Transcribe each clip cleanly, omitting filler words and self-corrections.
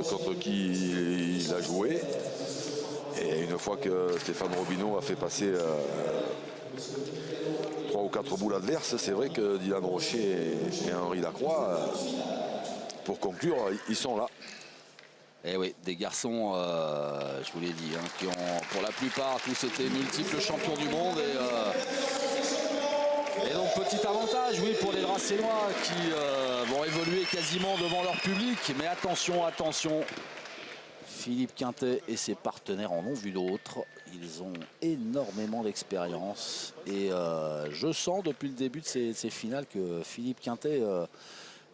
contre qui il a joué. Et une fois que Stéphane Robineau a fait passer 3 ou 4 boules adverses, c'est vrai que Dylan Rocher et Henri Lacroix, pour conclure, ils sont là. Eh oui, des garçons, je vous l'ai dit, hein, qui ont pour la plupart tous été multiples champions du monde. Et donc petit avantage, oui, pour les Dracénois qui vont évoluer quasiment devant leur public. Mais attention, attention, Philippe Quintet et ses partenaires en ont vu d'autres. Ils ont énormément d'expérience. Et je sens depuis le début de ces finales que Philippe Quintet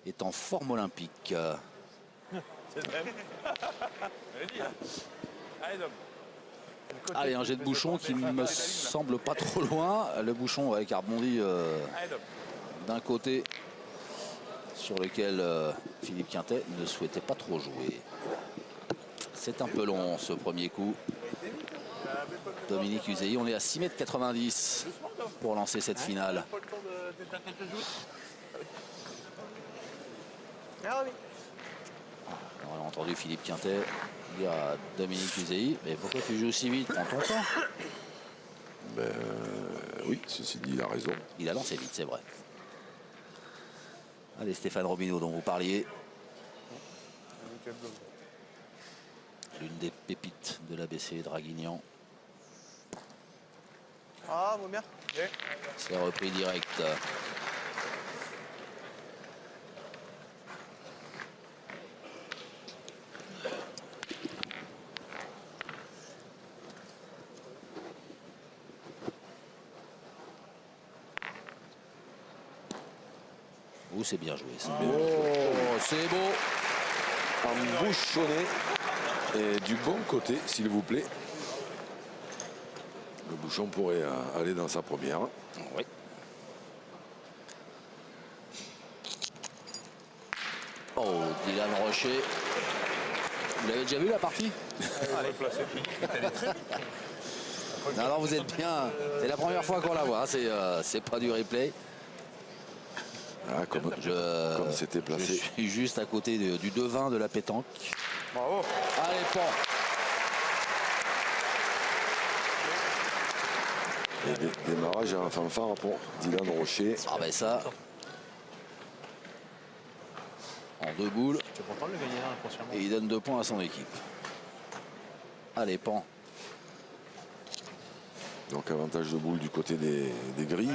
est en forme olympique. C'est le même. Allez, Dom. Allez, un jet de bouchon qui me semble pas trop loin. Le bouchon qui a rebondi d'un côté sur lequel Philippe Quintet ne souhaitait pas trop jouer. C'est un peu long ce premier coup. Dominique Uzei, on est à 6,90 m pour lancer cette finale. On a entendu Philippe Quintet dire à Dominique Uzei, mais pourquoi tu joues aussi vite? Prends ton temps. Ben, oui, ceci dit, il a raison. Il a lancé vite, c'est vrai. Allez, Stéphane Robineau dont vous parliez. L'une des pépites de l'ABC Draguignan. Ah, vaut bien. C'est repris direct. Oh, c'est bien joué. Oh, c'est beau. Embouchonné. Et du bon côté, s'il vous plaît. Le bouchon pourrait aller dans sa première. Oui. Oh, Dylan Rocher. Vous l'avez déjà vu la partie? Allez, placé. Non, alors vous êtes bien. C'est la première fois qu'on la voit. C'est pas du replay. Ah, comme c'était placé. Je suis juste à côté du devin de la pétanque. Bravo. Allez, Pan. Et démarrage en fanfare pour Dylan Rocher. Ah ben ça. En 2 boules. Tu es content de le gagner inconsciemment. Et il donne 2 points à son équipe. Allez, Pan. Donc avantage de boule du côté des grilles,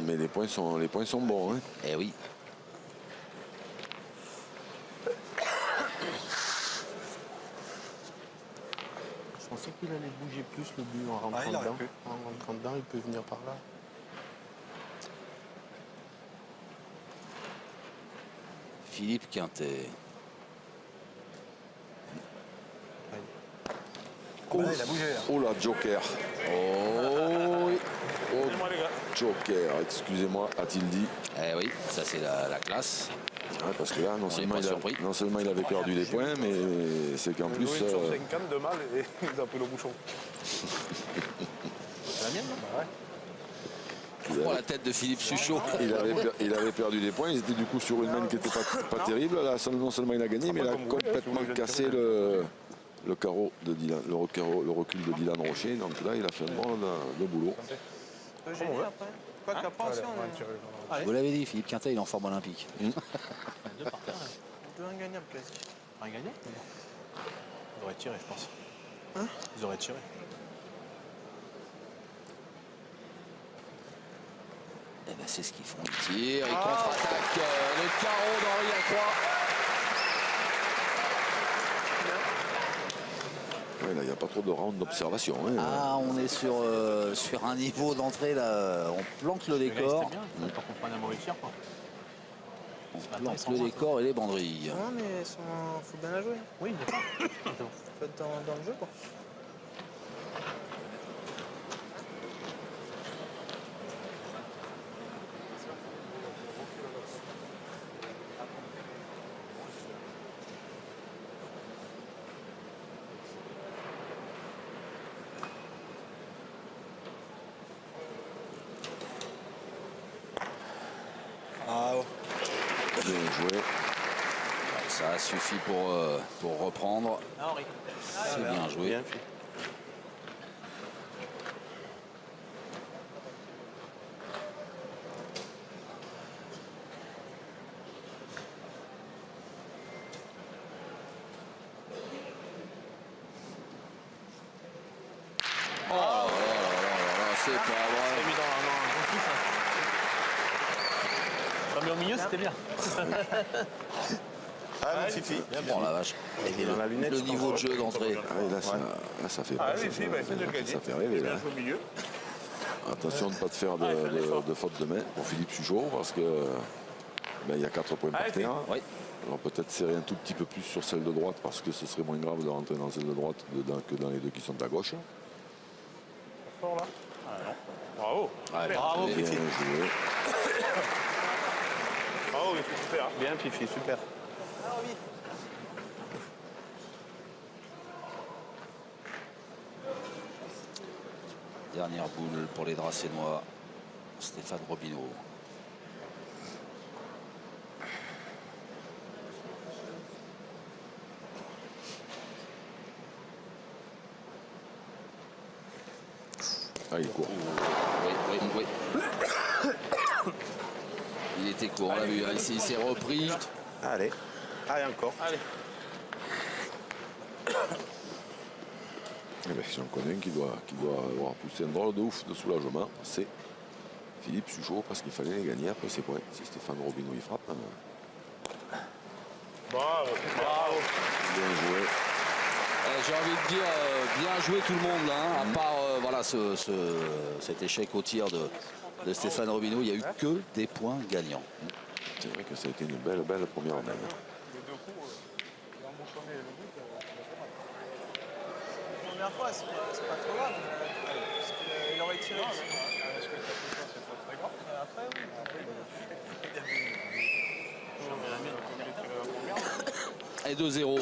mais les points sont bons. Hein. Eh oui. Je pensais qu'il allait bouger plus le but en rentrant dedans. En rentrant dedans, il peut venir par là. Philippe Quintet. Oh, il a bougé. Là. Oh là, Joker. Oh oui. Oh, Excusez-moi, les gars. Joker, excusez-moi, a-t-il dit. Eh oui, ça c'est la classe. Ouais, parce que là, non seulement il avait perdu des points, mais c'est qu'en plus... Ils ont une sur 50 de mal et ils ont pris le bouchon. C'est la mienne, non? Bah ouais. Oh, la tête de Philippe Suchot. il avait perdu des points, ils étaient du coup sur une main qui n'était pas terrible. Là, non seulement il a gagné, mais il a complètement cassé le carreau de Dylan, le recul de Dylan Rocher. Donc là, il a fait un bon le boulot. On peut gêner après. Quoi qu'après aussi, on est... Vous l'avez dit, Philippe Quintet, il est en forme olympique. Deux par terre, là. Deux ingagnables, presque. Un gagnant? Ils auraient tiré, je pense. Hein? Ils auraient tiré. Eh ben, c'est ce qu'ils font. Ils tirent, ils contre-attaquent le carreau d'Henri Lacroix. Ouais, là, il n'y a pas trop de round d'observation. Hein. Ah, on est sur un niveau d'entrée, là. On planque le décor. C'était bien, il faut qu'on prenne un mauvais tir, quoi. On planque le décor et les banderilles. Non, mais faut bien la jouer. Oui, d'accord. Faut être dans le jeu, quoi. Bien joué. Ça a suffi pour reprendre. C'est bien joué. Bien fait. Oh là là là là, c'est pas T'as vrai. mis dans un bon kiff. T'as mis au milieu, c'était bien. Ah, Fifi. Oh la vache. Il est dans la lunette. Le niveau de jeu d'entrée. Ah oui, là, ça fait, Ah ça oui, fait- si, bah, essaie de le gagner. ça fait rêver. Là. Au milieu. Attention de ne pas te faire de faute de main pour Philippe Suchot parce que il y a 4 points par Allez, terre. Oui. Alors peut-être serrer un tout petit peu plus sur celle de droite parce que ce serait moins grave de rentrer dans celle de droite que dans les deux qui sont à gauche. Fort là. Ah non. Bravo. Ouais, Bravo, bien Bien joué. joué. Bravo, il fait super. Bien, Fifi, super. Dernière boule pour les Dracénois. Stéphane Robineau. Ah, il court. Oui. Il était court, on l'a vu. Hein. Il s'est repris. Allez. Allez, encore. Allez. Eh ben, j'en connais un qui doit avoir poussé un drôle de ouf de soulagement. C'est Philippe Suchot parce qu'il fallait les gagner après ses points. Si Stéphane Robineau il frappe, Bravo. Bravo. bien joué. J'ai envie de dire bien joué tout le monde là, hein. À part voilà, cet échec au tir de Stéphane Robineau, il n'y a eu que des points gagnants. C'est vrai que ça a été une belle première main. Les deux coups, il a embouchonné le but. La première fois, c'est pas trop grave. Parce qu'il aurait tiré. Est-ce que ça fait ça, c'est pas très grave. Après, oui. Et 2-0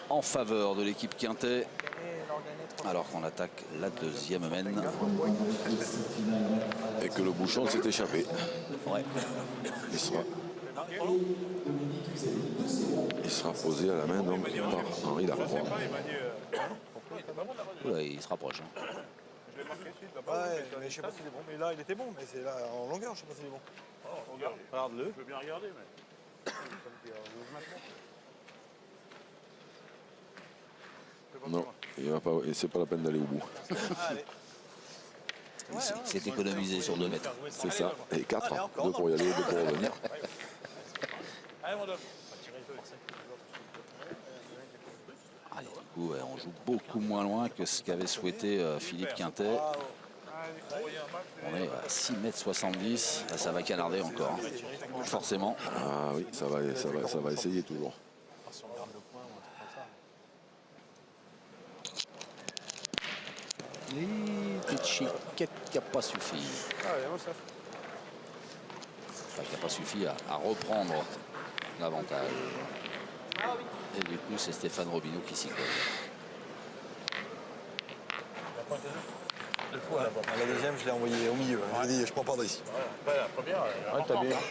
en faveur de l'équipe Quintet, alors qu'on attaque la deuxième mène. Et que le bouchon s'est échappé. Ouais. Il sera posé à la main donc par Henri Lacroix. Oula, il se rapproche. Hein. Ouais, mais je sais pas s'il est bon. Mais là, il était bon, mais c'est là en longueur, je sais pas s'il est bon. Regarde-le. Je veux bien regarder, mais. Non, il va pas, et c'est pas la peine d'aller au bout. C'est économisé sur 2 mètres. C'est ça. Et 4, 2 pour y aller, 2 pour revenir. Allez, mon homme. Ah, et du coup, ouais, on joue beaucoup moins loin que ce qu'avait souhaité Philippe Quintet. On est à 6,70 m. Ça va canarder encore. Hein. Forcément. Ah oui, ça va essayer toujours. Et petite chiquette qui n'a pas suffi. Allez, on s'affiche. Enfin, qui n'a pas suffi à reprendre l'avantage. Et du coup, c'est Stéphane Robineau qui s'y colle. La deuxième, je l'ai envoyé au milieu. Je lui ai dit, je prends pas d'ici. Ouais, la première,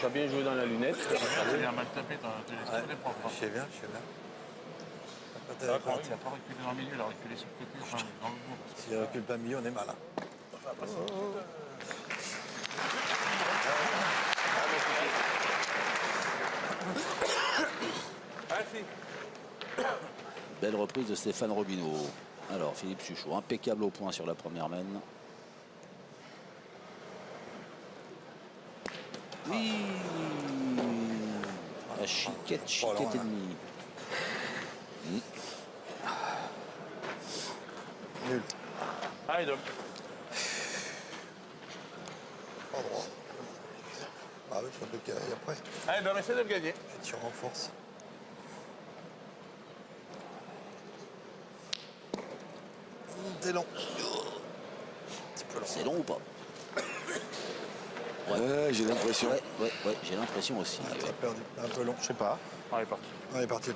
T'as bien joué dans la lunette. tu viens mal taper, t'as les propres. Je sais bien. Quand Il n'a pas reculé dans le milieu, il a reculé sur le côté, enfin, dans le bout. s'il recule pas milieu, on est mal. Hein. Belle reprise de Stéphane Robineau. Alors, Philippe Suchot, impeccable au point sur la première mène. Oui. La chiquette et demie. Nul. Allez, Dom. Pas droit. Ah oui, je suis un peu carré après. Allez, Dom, essaie de le gagner. Je tire en force. C'est long. Un petit peu long. C'est long ou pas? Ouais, j'ai l'impression. Ouais, j'ai l'impression aussi. T'as perdu. Un peu long. Je sais pas. Allez, parti. Allez, parti.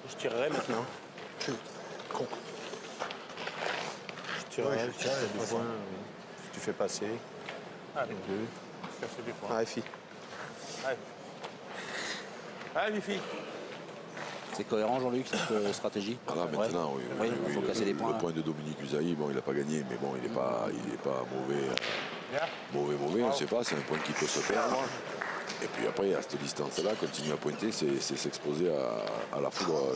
Je tirerai maintenant. Con. Je tirerai. Ouais, je tire, deux de toute façon. points, tu fais passer. Allez, Deux. casser des points. Allez, fille. Allez. Allez, Fifi. C'est cohérent, Jean-Luc, cette stratégie? Ah là, maintenant, oui. Oui, il faut casser les points. Le point de Dominique Usaï, bon, il n'a pas gagné, mais bon, il n'est pas mauvais. Mauvais, on ne sait pas, c'est un point qui peut se perdre. Et puis après, à cette distance-là, continuer à pointer, c'est s'exposer à la foudre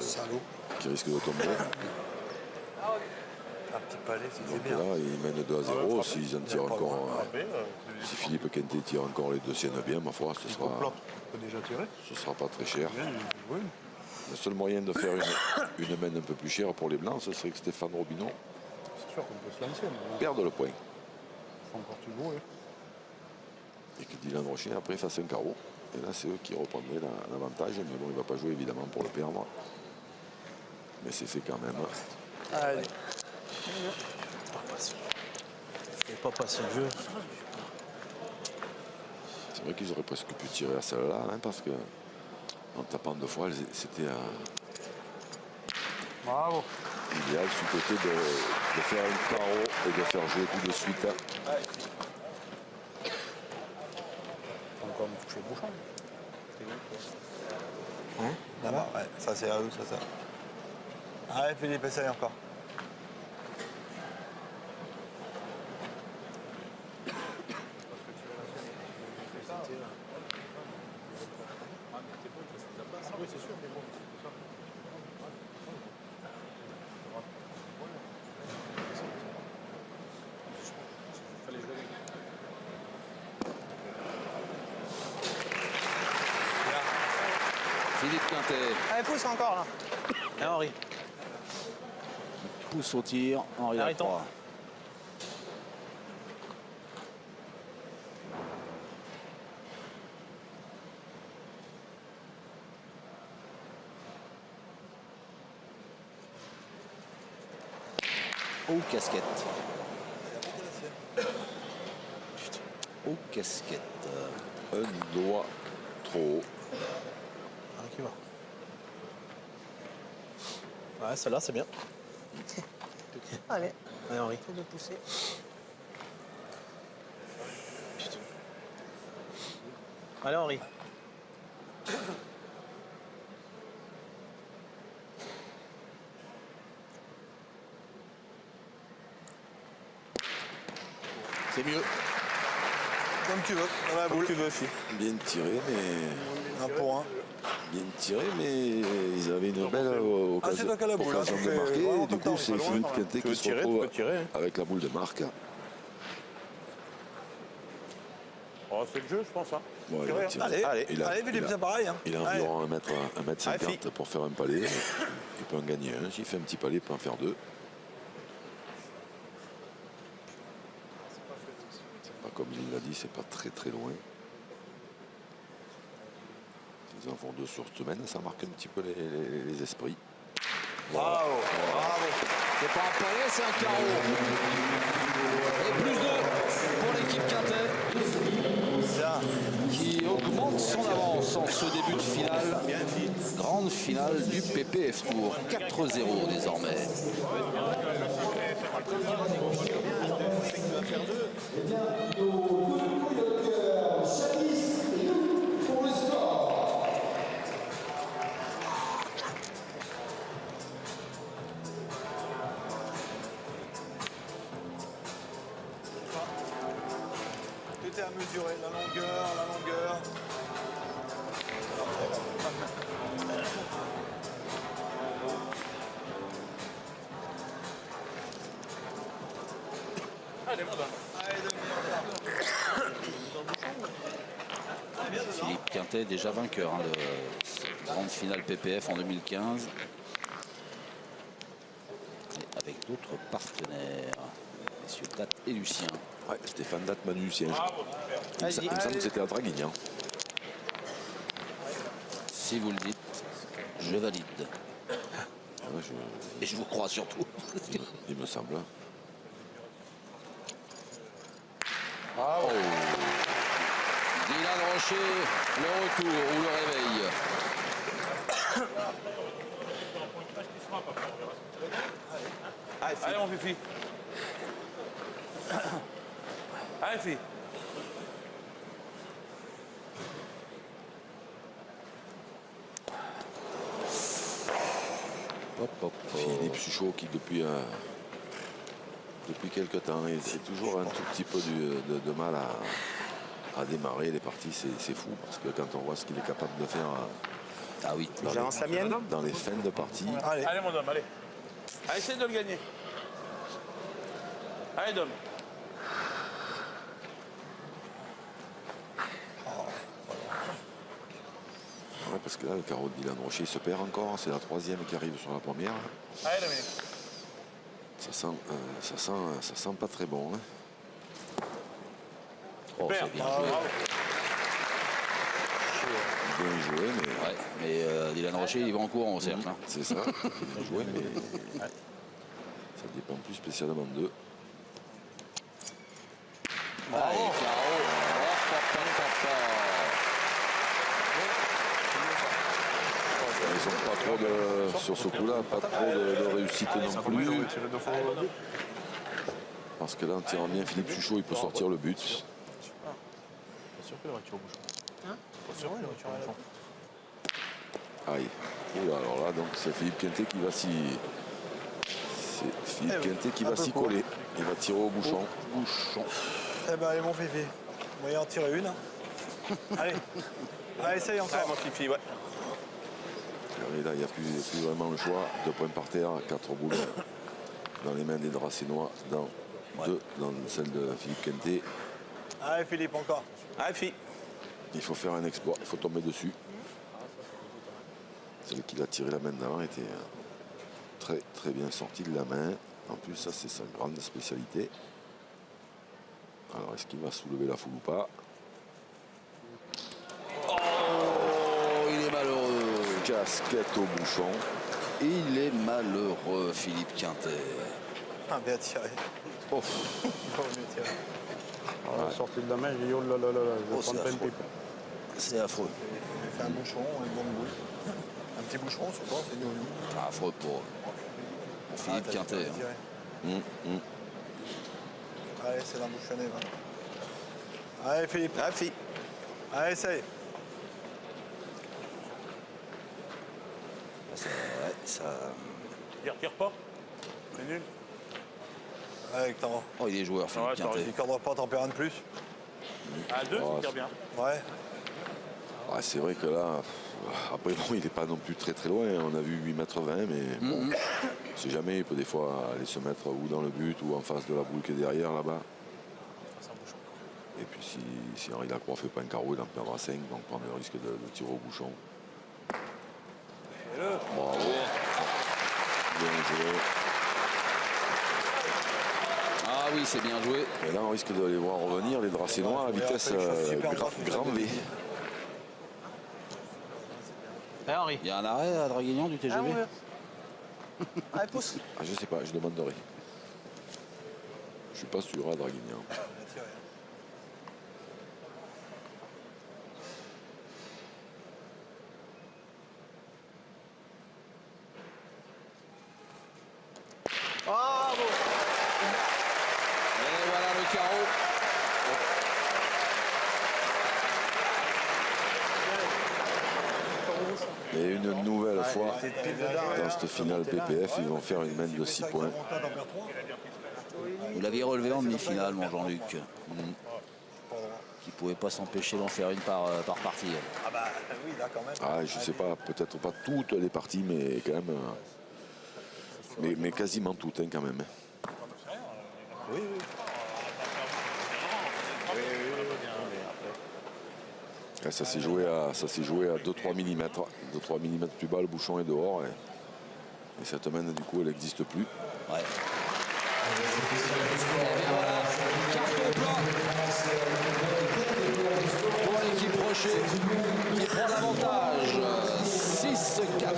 qui risque de tomber. Un petit palais, c'était Donc bien. là, ils mènent 2-0. S'ils en tirent encore, si Philippe Quintet tire encore les deux siennes bien, ma foi, ce sera Déjà tiré. pas très cher. Oui. Le seul moyen de faire une main un peu plus chère pour les Blancs, ce serait que Stéphane Robineau C'est sûr qu'on peut se lancer, mais perde le point. faut encore tout jouer. Et que Dylan Rocher après fasse un carreau. Et là, c'est eux qui reprendraient l'avantage. Mais bon, il ne va pas jouer évidemment pour le perdre. Mais c'est fait quand même. Allez. Il n'est pas passé le jeu. C'est vrai qu'ils auraient presque pu tirer à celle-là, hein, parce que en tapant deux fois, c'était Bravo. idéal sous côté de faire un carreau et de faire jouer tout de suite. Encore me toucher le bouchon. Là-bas, ouais. Ça, c'est à eux, ça. Allez, Philippe, essaye encore. Oui, c'est sûr, mais bon. Fallait jouer. Philippe Quintet Allez, pousse encore là. Et Henri. pousse au tir. Henri Arrêtons. Lacroix. Oh, casquette. Oh, casquette. Un doigt trop haut. Qui va. Ouais, celle-là, c'est bien. Allez, Allez, Henri. faut de pousser. Allez, Henri. C'est mieux. Comme tu veux, dans la boule. Tu veux aussi. Bien tiré, mais Un pour un. bien tiré, mais ils avaient une belle Ah, c'est toi qui as la boule, hein, occasion tu de fais marquer. vraiment Et du tout le temps, coup, c'est pas loin, Philippe quand même. Quintet Tu veux qui se tirer, tu retrouve peux tirer. avec la boule de marque. Oh, c'est le jeu, je pense. Hein. Bon, il a tiré. Allez, Il a- Philippe, il a- c'est pareil. Hein. Il a Allez. environ 1m50 Allez, pour faire un palais. Il peut en gagner un. S'il fait un petit palais, il peut en faire deux. C'est pas comme il l'a dit, c'est pas très très loin. S'ils en font deux sur semaine, ça marque un petit peu les esprits. Bravo, bravo. C'est pas un palais, c'est un carreau. Et plus 2 pour l'équipe Quintet Bien. qui augmente son avance en ce début de finale. Grande finale du PPF Tour. 4-0 désormais. Tout est à mesurer, la longueur. Allez, mon gars. Philippe Quintet déjà vainqueur de cette grande finale PPF en 2015. Et avec d'autres partenaires, messieurs Date et Lucien. Ouais, Stéphane Date, Manu Lucien. Il me Vas-y. semble que c'était à Draguignan. Si vous le dites, je valide. Ouais, Et je vous crois surtout. il me semble. Oh. Dylan Rocher, le retour ou le réveil. Allez, mon Fifi. Allez, Fifi. Philippe Suchot qui depuis quelques temps, c'est toujours un tout petit peu de mal à démarrer les parties. C'est fou parce que quand on voit ce qu'il est capable de faire Ah oui. dans les fins de partie. Allez. Allez, mon homme, allez. Allez, essaye de le gagner. Allez, Dom. Ouais, parce que là, le carreau de Dylan Rocher se perd encore. C'est la troisième qui arrive sur la première. Allez, Dominique. Ça sent pas très bon. Hein. Oh, Super. c'est bien joué. Bravo. Bien joué, mais Ouais, mais Dylan Rocher, il va en courant au cercle. Hein. c'est ça. Bien joué, mais ça dépend plus spécialement d'eux. Allez, carreau. Ils ont pas trop de, sur ce coup-là, pas trop de réussite non plus. Parce que là, en tirant bien Philippe Suchot, il peut sortir le but. Pas sûr qu'il aurait tiré au bouchon. Pas sûr qu'il aurait tiré au bouchon. Aïe. Oula, alors là, donc c'est Philippe Quintet qui va s'y. C'est Philippe Quintet qui va s'y coller. Il va tirer au bouchon. Eh ben, allez, mon Fifi. On va y en tirer une. Allez. Allez, essaye encore. Allez, mon Fifi, ouais. Et là, il n'y a plus vraiment le choix. 2 points par terre, 4 boules dans les mains des Dracénois, dans celle de Philippe Quintet. Allez, Philippe, encore. Allez, Fifi. Il faut faire un exploit, il faut tomber dessus. Celui qui a tiré la main d'avant était très très bien sorti de la main. En plus, ça c'est sa grande spécialité. Alors, est-ce qu'il va soulever la foule ou pas? Oh, il est malheureux. Casquette au bouchon. Il est malheureux, Philippe Quintet. Ah, bien tiré. Oh, Il faut bien tirer. On est sorti de la main, j'ai dit oh là là là là, je vais Oh, prendre c'est plein de affreux. pipe. c'est affreux. Il fait un bouchon, une bonne boule. Un petit bouchon, je pense, c'est joli. Affreux pour Philippe Ah, t'as Quintet. bien tiré. Allez, c'est l'embouchonné, là. Allez, Philippe. Allez, Fifi. Allez, essaye. Ouais, ça... Il retire pas. C'est nul. Allez, t'en. Oh, il est joueur, Philippe Ouais, t'as Quintet. Il ne cordera pas, t'en perds un de plus. À 2, Oh, il tire bien. Ouais. Ah, c'est vrai que là, après bon, il n'est pas non plus très très loin. On a vu 8,20 m, mais bon, on sait jamais. Il peut des fois aller se mettre ou dans le but ou en face de la boule qui est derrière là-bas. Et puis si Henri Lacroix ne fait pas un carreau, il en perdra 5, donc prendre le risque de tirer au bouchon. Bravo. Bien joué. Ah oui, c'est bien joué. Et là, on risque de les voir revenir, les Dracénois, à vitesse grand V. Allez, Henri. Il y a un arrêt à Draguignan du TGV. Allez, pousse. Ah, je sais pas, je demanderai. Je suis pas sûr à Draguignan. Bien tiré. Ah, bon. Et voilà le carreau. Et une nouvelle fois, dans cette finale PPF, ils vont faire une main de 6 points. Vous l'aviez relevé en demi-finale, mon Jean-Luc. Qui pouvait pas s'empêcher d'en faire une par partie. Ah bah oui, là quand même. Ah, je sais pas, peut-être pas toutes les parties, mais quand même. Mais quasiment toutes, hein, quand même. Oui, oui. Là, ça s'est joué à 2-3 mm. 2-3 mm plus bas, le bouchon est dehors. Et cette main, du coup, elle n'existe plus. Ouais. Et bien voilà, carton plein pour l'équipe Rocher qui prend l'avantage. 6-4.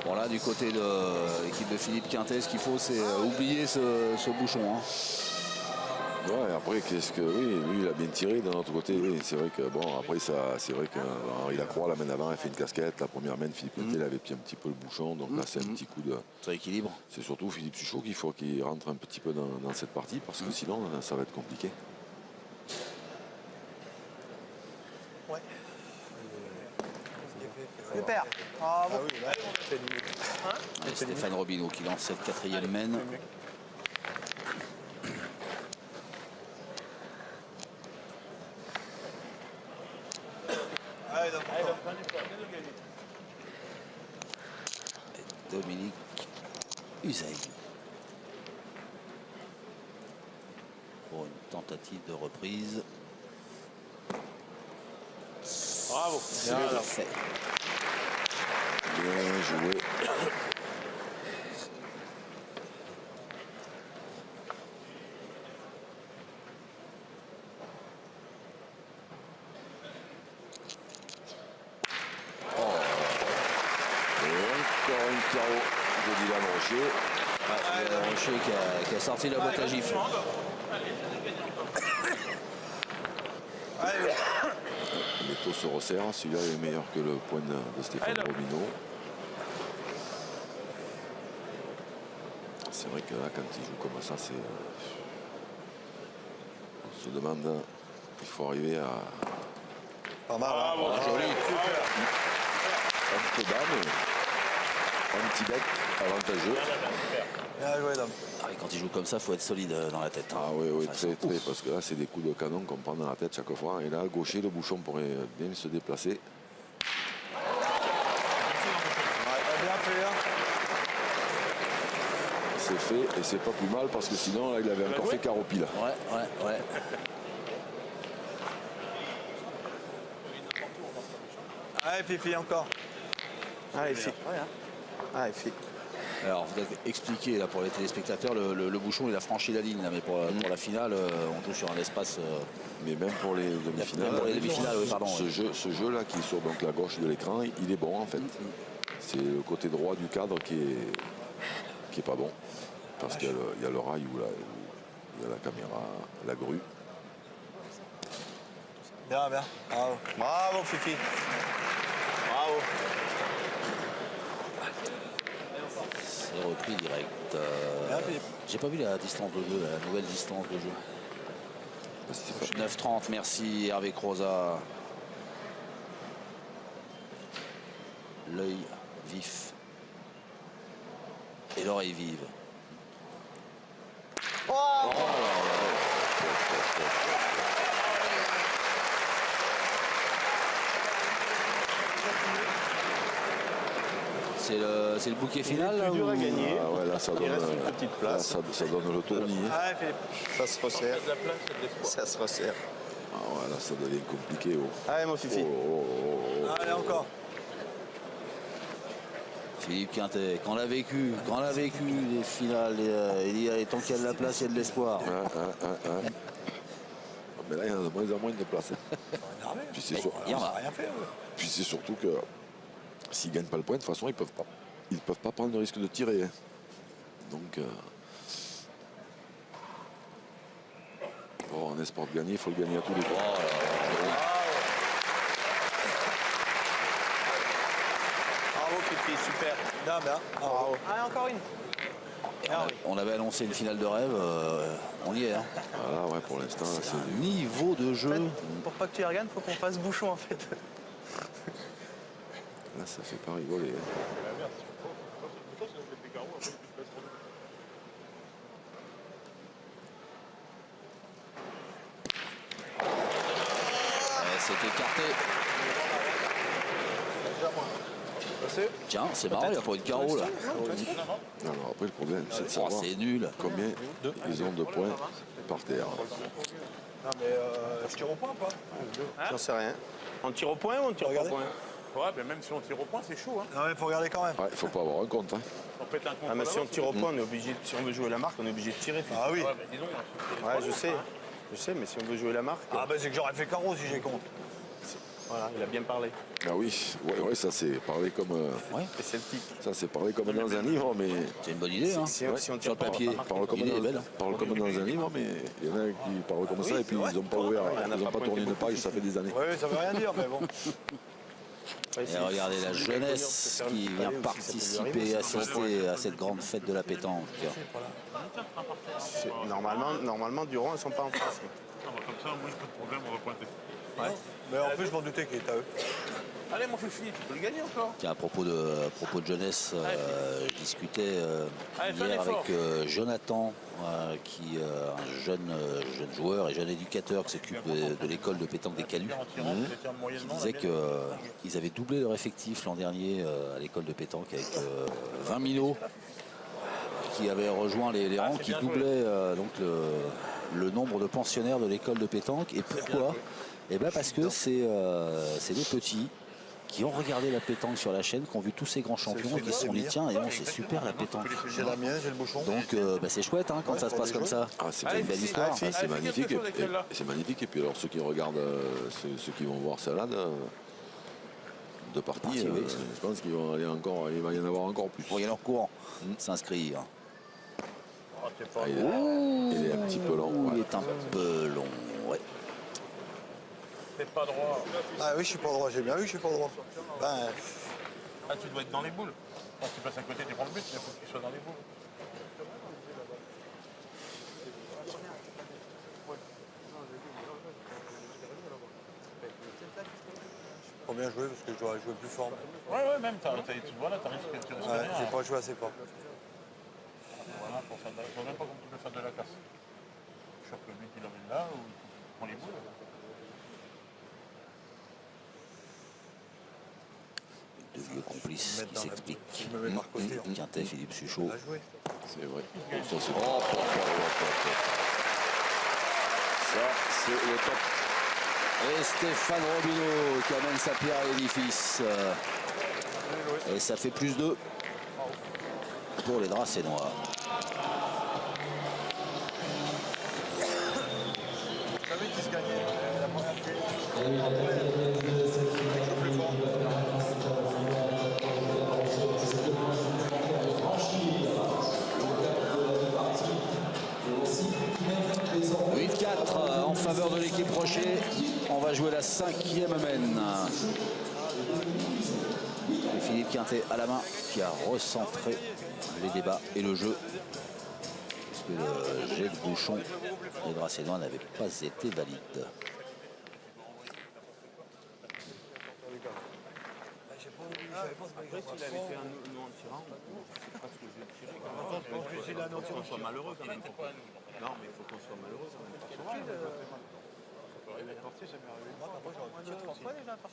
Bon là, du côté de l'équipe de Philippe Quintet, ce qu'il faut, c'est oublier ce bouchon. Hein. Ouais, après, qu'est-ce que. Oui, lui, il a bien tiré d'un autre côté. Oui, c'est vrai que, bon, après, ça, c'est vrai qu'Henri Lacroix, la main d'avant, il fait une casquette. La première main, Philippe Quintet, il avait un petit peu le bouchon. Donc là, c'est un petit coup de. Ça équilibre. C'est surtout Philippe Suchot qu'il faut qu'il rentre un petit peu dans cette partie parce que sinon, ça va être compliqué. Ouais. Super. Ah, bon. Et Stéphane Robineau qui lance cette quatrième mène. Allez, donc, Et Dominique Usaï. Pour une tentative de reprise. Bravo. C'est fait. Bien joué. Encore un carreau de Dylan Rocher. Rocher qui a sorti la boîte à gifles. allez. Les taux se resserrent. Celui-là est meilleur que le point de Stéphane Robineau. C'est vrai que là, quand il joue comme ça, c'est. On se demande. Il faut arriver à. Pas mal, hein. Joli. Un peu bas, mais. Un petit bec avantageux. Bien joué, Dom. Ah, et quand il joue comme ça, il faut être solide dans la tête. Ah oui, oui, Enfin, très, très, parce que là, c'est des coups de canon qu'on prend dans la tête chaque fois. Et là, gaucher, le bouchon pourrait bien se déplacer. Ouais, bien fait, hein. C'est fait, et c'est pas plus mal, parce que sinon, là, il avait encore fait carreau pile. Ouais. Allez, Fifi, encore. Allez, Fifi. Allez, Fifi. Alors, vous avez expliqué là, pour les téléspectateurs, le bouchon, il a franchi la ligne. Là, mais pour la finale, on touche sur un espace. Mais même pour les demi-finales, Même pour les demi-finales, oui, pardon. ce jeu-là qui est sur donc, la gauche de l'écran, il est bon en fait. C'est le côté droit du cadre qui est pas bon. Parce qu'il y a le rail où il y a la caméra, la grue. Bien, bien. Bravo. Bravo, Fifi. Bravo. C'est repris direct. Bien, Philippe. J'ai pas vu la distance de jeu, la nouvelle distance de jeu. C'est pas- 9,30, merci Hervé Croza. L'œil vif et l'oreille vive. C'est le bouquet final là, Dur à ou- gagner. Ah ouais, là, ça Il donne, reste une petite là, place. ça donne le tournis. Allez, Philippe. Ça se resserre. Ça se resserre. Ah ouais, là, ça devient compliqué. Oh. Allez, mon Fifi. Allez, encore. Philippe Quintet, quand on a vécu les finales, il dit allez, tant qu'il y a de la place, il y a de l'espoir. Mais là, il y en a de moins en moins de place. Énervé. Puis c'est sûr- Il y en On a. n'a rien fait, ouais. puis c'est surtout que s'ils ne gagnent pas le point, de toute façon, ils ne peuvent pas prendre le risque de tirer. Donc, bon, en espoir de gagner, il faut le gagner à tous les coups. Bravo, Fifi. Super. Bien, bien. Bravo. Allez, encore une. On avait annoncé une finale de rêve, on y est. Hein. Voilà, ouais, pour l'instant, là, c'est du... Niveau de jeu. Pour pas que tu y regardes, faut qu'on fasse bouchon en fait. Là, ça fait pas rigoler. Hein. C'est écarté. Tiens, c'est marrant, il n'y a pas eu de carreau là. Alors après, le problème, c'est de Oh, savoir c'est nul. combien ils ont de points par terre. Non, mais je tire au point, pas. J'en sais rien. On tire au point ou on tire pas au Regardez. point? Ouais, mais même si on tire au point, c'est chaud. Hein. Non, mais il faut regarder quand même. Ouais, il faut pas avoir un compte. Hein. On pète un contre. Ah, mais si on tire au point, on est obligé. Si on veut jouer la marque, on est obligé de tirer. Fifi. Ah oui. Ouais, mais dis donc, hein, Ouais, je sais. Je sais, mais si on veut jouer la marque. Ah, bah c'est que j'aurais fait carreau si j'ai compte. Voilà, il a bien parlé. Ah oui, ouais, ça c'est parler comme C'est celtique. ça c'est parler comme dans un livre, mais C'est une bonne idée, hein. Si on Sur tire le pas, papier, parle comme, l'idée est belle. dans un livre, mais il y en a qui parlent comme ça et puis ils n'ont pas ouvert, Il y en a ils n'ont pas pas tourné pointé une page, ça fait des années. Ouais, ça veut rien dire, mais bon. Et regardez la jeunesse qui vient participer à cette grande fête de la pétanque. Normalement, Duron, ils ne sont pas en face. Non, bah, comme ça, moi, pas de problème, on va pointer. Mais en plus, je m'en doutais qu'il était à eux. Allez, mon Fifi, tu peux le gagner encore. Tiens, à propos de jeunesse, je discutais Allez, fais un hier effort. avec Jonathan, qui est un jeune joueur et jeune éducateur qui s'occupe de l'école de pétanque des Calus. Qui disait qu'ils avaient doublé leur effectif l'an dernier à l'école de pétanque avec 20 minots qui avaient rejoint les rangs, qui doublaient donc le nombre de pensionnaires de l'école de pétanque. Et pourquoi? Eh bien parce que c'est des petits qui ont regardé la pétanque sur la chaîne, qui ont vu tous ces grands champions et qui se sont dit tiens, c'est super la pétanque. J'ai la mienne, j'ai le bouchon. Donc c'est chouette hein, quand ça se passe comme ça. Ah, c'est C'est une belle histoire. Ah, c'est magnifique. C'est magnifique. Et puis alors ceux qui regardent, ceux qui vont voir Salade, de partie, oui. je pense qu'il va y en avoir encore plus. Pour y aller en courant, s'inscrire. Il est un petit peu long. Il Ouais. est un peu long, ouais. T'es pas droit. Ah oui, je suis pas droit, j'ai bien vu que je suis pas droit. Ben, Ah, tu dois être dans les boules. Quand tu passes à côté, tu prends le but, mais il faut que tu sois dans les boules. faut bien jouer parce que je dois jouer plus fort. Ouais, même, voilà, t'as risqué de tirer Ouais, j'ai pas joué assez fort. Voilà, je vois même pas comment tu peux faire de la casse. Je chope le but, il l'emmène là, ou il prend les boules. Deux vieux complices qui s'expliquent. Je me mets par côté. Quintet, Philippe Suchot. On a joué. C'est vrai. Ça, c'est le top. Et Stéphane Robineau qui amène sa pierre à l'édifice. Et ça fait plus 2 pour les Dracénois. Vous savez qui se gagnait la première fois. Le plus fort. 8-4 en faveur de l'équipe Rocher. On va jouer la 5e mène. Et Philippe Quintet à la main qui a recentré les débats et le jeu. Puisque le jet de bouchon des Dracénois n'avait pas été valide. Après, s'il avait fait un nous en tirant, c'est pas ce que je vais tirer. Il faut qu'on soit malheureux quand même. Non, mais il faut qu'on soit malheureux quand même.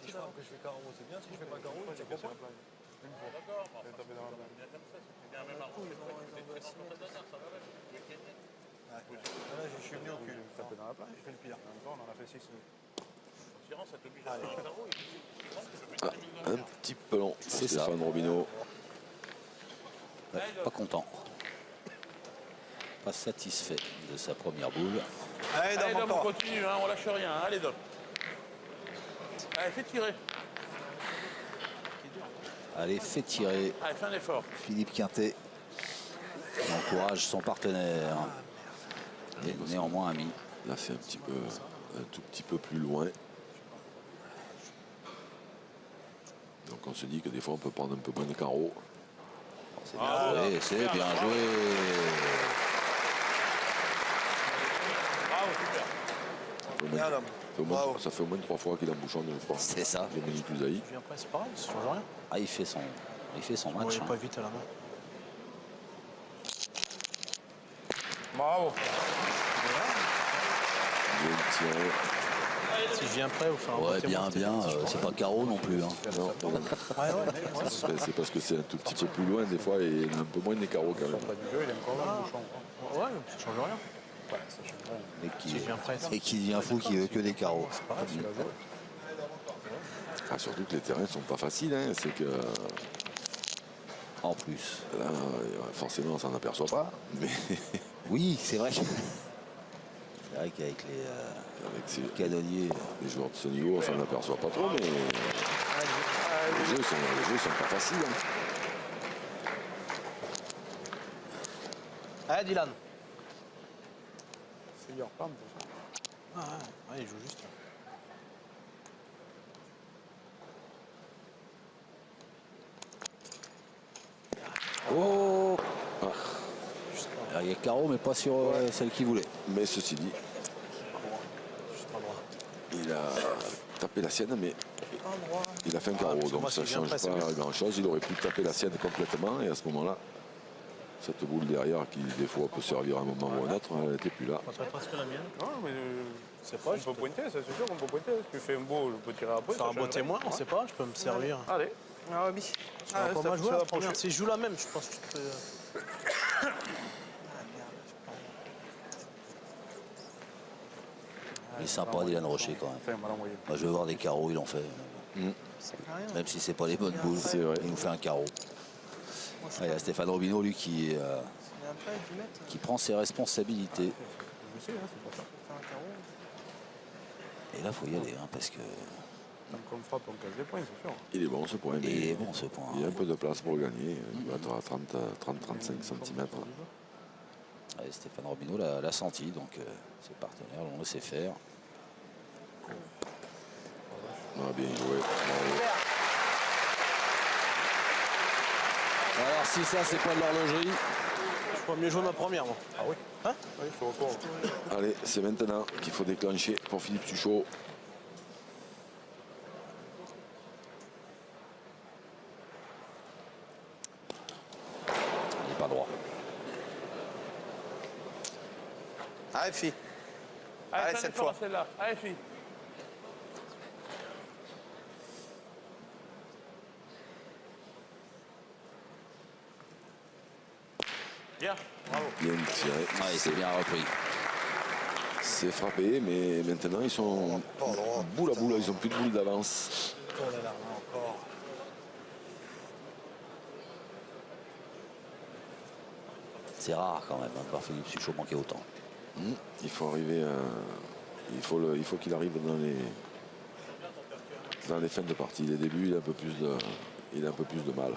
Si je frappe que je fais carreau, c'est bien. Si je fais pas carreau, c'est pas bon. Là, je suis venu au cul. Taper dans la plage, je fais le pire. On en a fait 6. Un petit peu long. C'est ça. Stéphane Robineau. Ouais, pas content. Pas satisfait de sa première boule. Allez, Allez, dans Dom, mon on corps. continue, hein, on lâche rien. Allez, Dom. Allez, fais tirer. Allez, fait tirer Allez, fais un effort. Philippe Quintet. Qui encourage son partenaire. Et néanmoins ami. Là, c'est un tout petit peu plus loin. Donc on se dit que des fois on peut prendre un peu moins de carreaux. C'est bien joué, c'est bien joué. Bravo, super. Bien, Dom. Bravo. Ça fait au moins 3 fois qu'il embouchonne, je crois. C'est ça. Dominique Usaï. Je viens pas, c'est pareil, ça change rien. Ah, il fait son On match. est Hein. pas vite à la main. Bravo. Bien tiré. Si je viens prêt, vous faire un Ouais, côté bien, monté, bien. C'est pas carreau non plus. Hein. Non, non. C'est parce que c'est un tout petit peu plus loin des fois et il y a un peu moins de carreaux quand même. Pas du jeu, il est encore là, le bouchon. Ouais, ça change rien. Et Si je viens prêt, et qui devient fou qui veut que des carreaux. Ah, surtout que les terrains sont pas faciles, hein. C'est que En plus. là, forcément on s'en aperçoit pas. Mais Oui, c'est vrai. C'est vrai qu'avec les Avec canonniers, les joueurs de ce niveau, on s'en aperçoit pas trop, mais les jeux sont pas faciles. Hein. Allez, Dylan. C'est dur, pas. Ah, ouais, il joue juste. oh, Ah. il y a carreau, mais pas sur celle qu'il voulait. Mais ceci dit, Juste pas droit. il a tapé la sienne, mais Pas droit. il a fait un carreau, parce que donc moi, ça c'est ne bien change pressé, pas ouais. grand-chose. Il aurait pu taper la sienne complètement, et à ce moment-là, cette boule derrière, qui des fois peut servir à un moment ou à un autre, elle n'était plus là. Ça serait presque la mienne. Non, mais C'est pas, on peut pointer, ça c'est sûr qu'on peut pointer. Tu fais un beau, je peux tirer après. Faire un beau témoin, on sait pas, je peux me servir. Allez. Ah oui. Ah, ouais, pas ça- mal joué ça la va première. approcher. Si je joue la même, je pense que tu peux. Ah merde. Il est sympa, Dylan Rocher, quand même. Enfin, mal envoyé. Moi, je veux voir des carreaux, il en fait. C'est rien. Même si c'est pas les bonnes boules, C'est vrai. il nous fait un carreau. Moi, je Ouais, il y a Stéphane Robineau, lui, qui il y a pas 10 mètres. qui prend ses responsabilités. Je sais, hein, c'est pour ça. Faire un carreau. Et là, il faut y aller, hein, parce que Tant qu'on frappe, on casse des points, c'est sûr. Il est bon ce point, mais il est bon ce point. il y a un peu de place pour le gagner. Il doit être à 30-35 cm. Ouais, Stéphane Robineau l'a senti, donc ses partenaires l'ont laissé faire. Ah, bien joué. Bravo. Alors si ça, c'est pas de l'horlogerie, Je pourrais mieux jouer ma première, moi. Ah oui. Hein? Oui, je suis au courant. Allez, c'est maintenant qu'il faut déclencher pour Philippe Suchot. il n'est pas droit. Allez, fille. Allez, cette fois. Celle-là. Allez, fille. Bien, bravo. Bien tiré. Ouais, il s'est bien repris. C'est frappé, mais maintenant ils sont boule à boule, ils n'ont plus de boule d'avance. Tournez là, encore. C'est rare quand même, hein, de voir Philippe Suchot manquer autant. Il faut arriver à... il faut qu'il arrive dans les fins de partie. Les débuts, il a un peu plus de mal.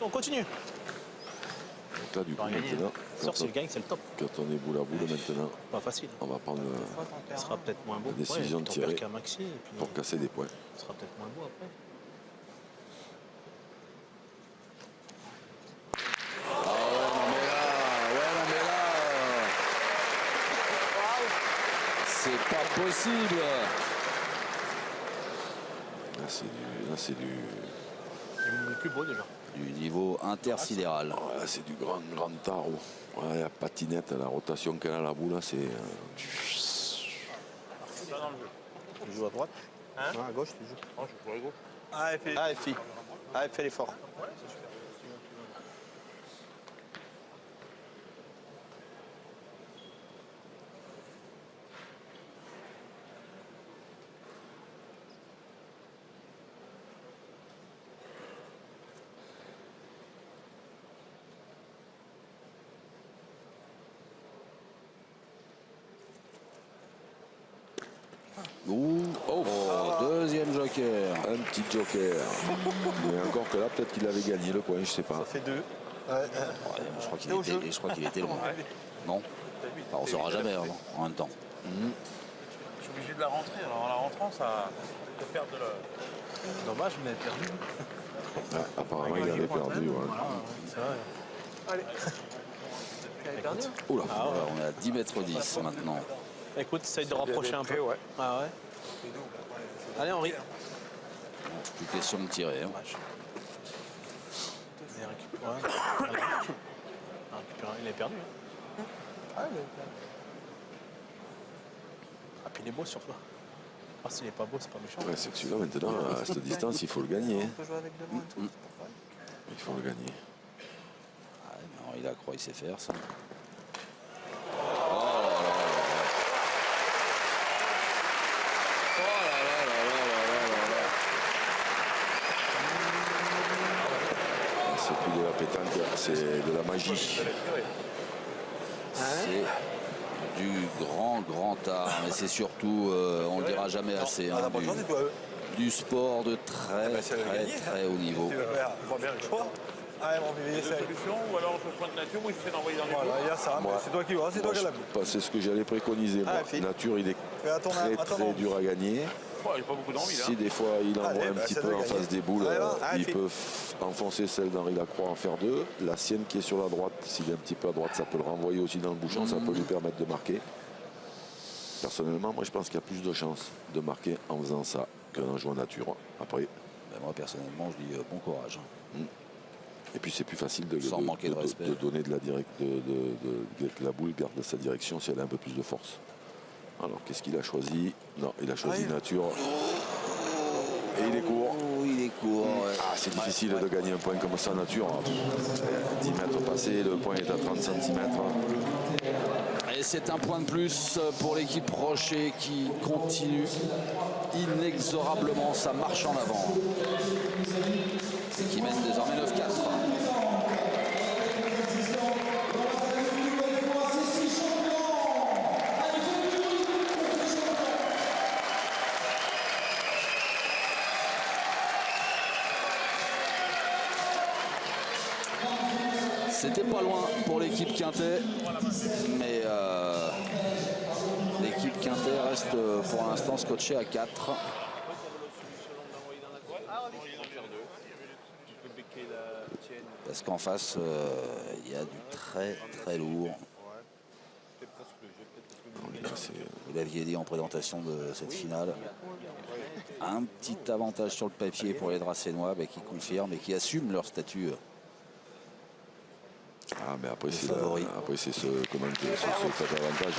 On continue. Donc là, du coup, maintenant, Sûr, si je gagne, c'est le top. quand on est boule à boule maintenant, Pas facile. on va prendre Fois t'en Ce perds sera un. peut-être moins beau. La décision Ouais, de t'en tirer. perds qu'un maxi. Et puis, pour casser des points. ce sera peut-être moins beau après. C'est pas possible. Là, c'est du Il est plus beau déjà. Du niveau intersidéral. là, c'est du grand tarot. Ouais, la patinette, la rotation qu'elle a la boule, là, c'est... Tu joues à droite. Hein? Non, à gauche, tu joues. Oh, je suis pour les gros. Allez, fille. Allez, fille. Allez, fais l'effort. Ouh, oh, deuxième joker. Un petit joker. Mais encore que là, peut-être qu'il avait gagné le point, je sais pas. Ça fait 2. Ouais, je crois qu'il était loin. Non, enfin, on ne saura jamais hein, en même temps. Je suis obligé de la rentrer. Alors en la rentrant, ça peut perdre de la... Dommage, mais perdu. Ouais, apparemment, il avait perdu. Ouais. C'est vrai. Allez. Tu avais perdu hein? Oula. Voilà, on est à 10 mètres 10 maintenant. Écoute, essaye de rapprocher un peu. ouais. Ah ouais. Allez, Henri. Plus question de tirer. Hein. Il récupère. Il est perdu. Hein. Ah, Ah, puis il est beau sur toi. Ah, s'il est pas beau, c'est pas méchant. Ouais, c'est que celui-là, maintenant, à cette distance, il faut le gagner. on peut jouer avec deux mains et tout. c'est pas grave. Il faut le gagner. Ah, mais Henri Lacroix, il sait faire ça. C'est plus de la pétanque, c'est de la magie. C'est du grand art. Mais c'est surtout, on le dira jamais assez, hein, du sport de très haut niveau. Tu veux faire, je vois bien le choix. Allez, mon bébé, Deux essaye. solutions, ou alors je prends de nature, ou j'essaie d'envoyer dans les Voilà, pots. il y a ça, mais Moi- c'est toi qui vois, c'est toi qui as la boule. C'est ce que j'allais préconiser. Moi. Ah, Philippe. Nature, il est Fais à ton très envie. dur à gagner. Ouais, j'ai pas beaucoup d'envie là. Si des fois il envoie Allez, un bah, petit ça peu doit en gagner. face des boules, Allez, va. Allez, il Philippe. peut enfoncer celle d'Henri Lacroix en faire deux. La sienne qui est sur la droite, s'il est un petit peu à droite, ça peut le renvoyer aussi dans le bouchon, ça peut lui permettre de marquer. Personnellement, moi je pense qu'il y a plus de chances de marquer en faisant ça qu'en jouant nature. Après, Ben, moi, personnellement, je dis bon courage. et puis c'est plus facile de, Sans manquer de respect. de donner de la que la boule garde sa direction si elle a un peu plus de force. Alors qu'est-ce qu'il a choisi? Non, il a choisi nature. Et il est court. Oh, il est court. Ouais. Ah, c'est difficile de gagner un point comme ça en nature. 10 mètres passés, le point est à 30 cm. Et c'est un point de plus pour l'équipe Rocher qui continue inexorablement sa marche en avant. Et qui mène désormais 9-4. C'était pas loin pour l'équipe Quintet, mais l'équipe Quintet reste pour l'instant scotchée à 4. Parce qu'en face, il y a du très lourd. Vous l'aviez dit en présentation de cette finale. Un petit avantage sur le papier pour les Dracénois, mais qui confirment et qui assument leur statut. Ah, mais après, c'est favori. cet avantage.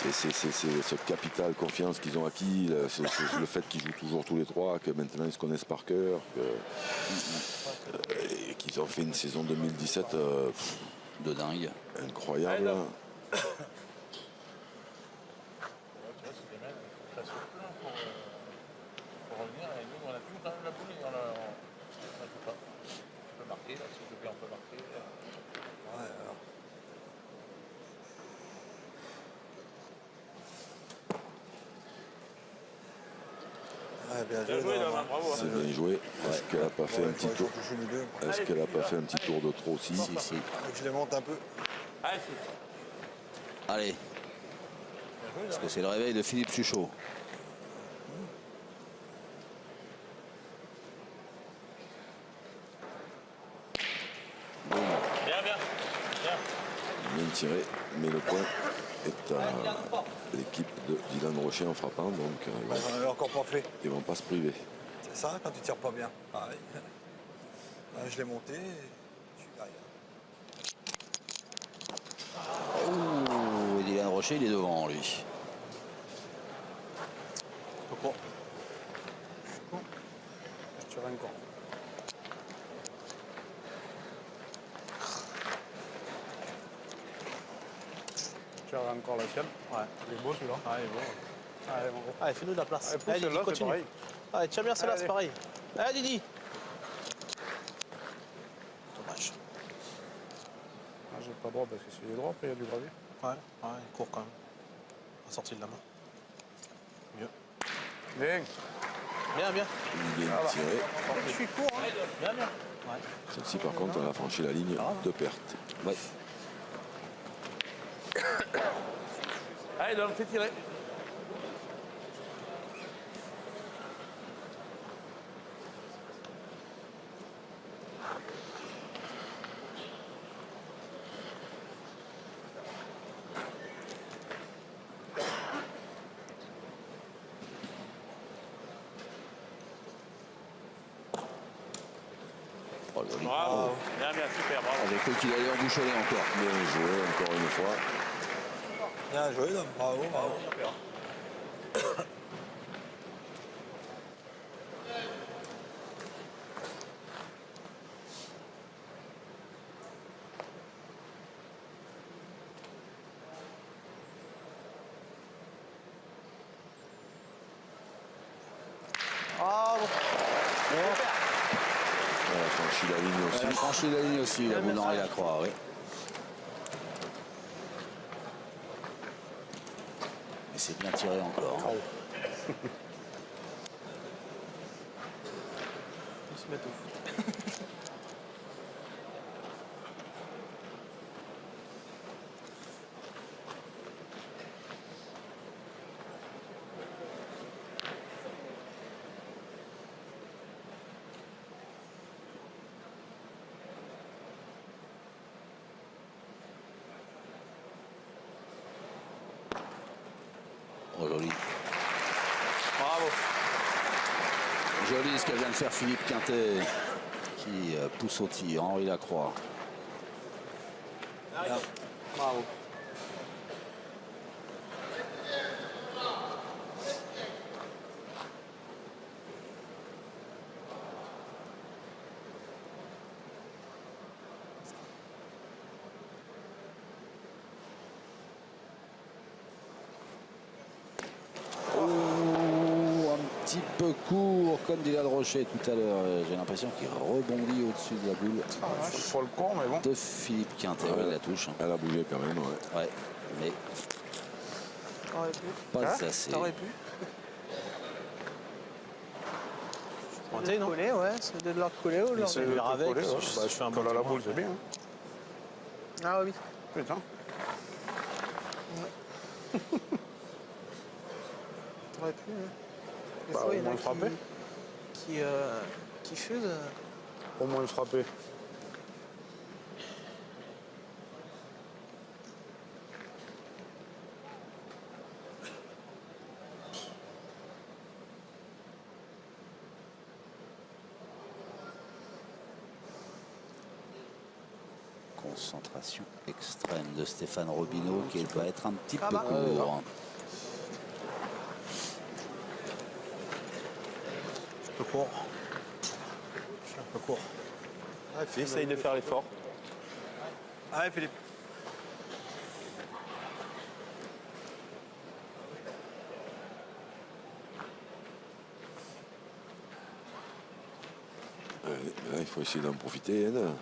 C'est ce capital confiance qu'ils ont acquis, c'est le fait qu'ils jouent toujours tous les trois, que maintenant ils se connaissent par cœur, et qu'ils ont fait une saison 2017 De dingue. incroyable. Ça se plaint pour revenir, et nous on a toujours quand même la boule et on ne joue pas. On peut marquer, là, si je veux bien on peut marquer. Ouais, alors. Ouais, bien Bien joué, joué, Dom. Dom, bravo. C'est bien joué. Est-ce qu'elle n'a pas fait un petit Il faut tour? que je joue les deux. Est-ce qu'elle n'a pas fait un petit tour de trop aussi? Si. Faut que je les monte un peu. Allez, c'est Allez, parce que c'est le réveil de Philippe Suchot. bien, bien. Bien tiré, mais le point est à l'équipe de Dylan Rocher en frappant, donc J'en avais encore pas fait. ils ne vont pas se priver. C'est ça quand tu tires pas bien. Pareil. Je l'ai monté et je suis derrière. Ouh, Dylan Rocher, il est devant, lui. Je tire encore. Tu as encore la sienne? Ouais. Il est beau celui-là. Ah, il est beau. Allez, mon gros. Allez, fais-nous de la place. Allez, pousse Allez, celle-là, Didi, c'est continue. pareil. Allez, tiens bien celle-là, Allez. c'est pareil. Allez, Didi. Dommage. Ah, j'ai pas droit parce que c'est droit, après il y a du gravier. Ouais, il court quand même. La sortie de la main. Bien. Bien, bien. Il est bien tiré. Je suis court, hein. Bien, bien. Celle-ci, par contre, elle a franchi la ligne de perte. Ouais. Allez, Dom, fais tirer. Oh, joli. Bravo. Bien, bien, super, bravo. J'ai cru qu'il allait embouchonner encore. Bien joué, encore une fois. Bien joué, Dom. Bravo, bravo. Ah, bon. Elle a franchi la ligne aussi. Elle a franchi la ligne aussi, la boule d'Henri Lacroix, oui. c'est bien tiré encore. Ils se mettent au foot. Oh, joli. Bravo. Joli ce que vient de faire Philippe Quintet qui pousse au tir. Henri Lacroix. Bravo. Un petit peu court comme Dylan Rocher tout à l'heure. J'ai l'impression qu'il rebondit au-dessus de la boule Pour le con, mais bon. de Philippe Quintet. Ouais, il la touche. Elle a bougé quand même, ouais. Ouais, mais T'aurais pu. pas assez. T'aurais pu. Pointé, De non? coller, ouais. C'est de leur coller ou de leur C'est le avec. avec. Bah, je fais un colle à la boule, c'est bien. Ah oui. Putain. T'aurais pu. Hein. Des Bah, fois, au il y en moins a le frapper. qui fusent. Au moins le frapper. Concentration extrême de Stéphane Robineau qui va être un petit Ah peu bah. court. Un peu court. Je suis un peu court. Essaye de faire l'effort. Allez, Philippe. Là, il faut essayer d'en profiter. Hein.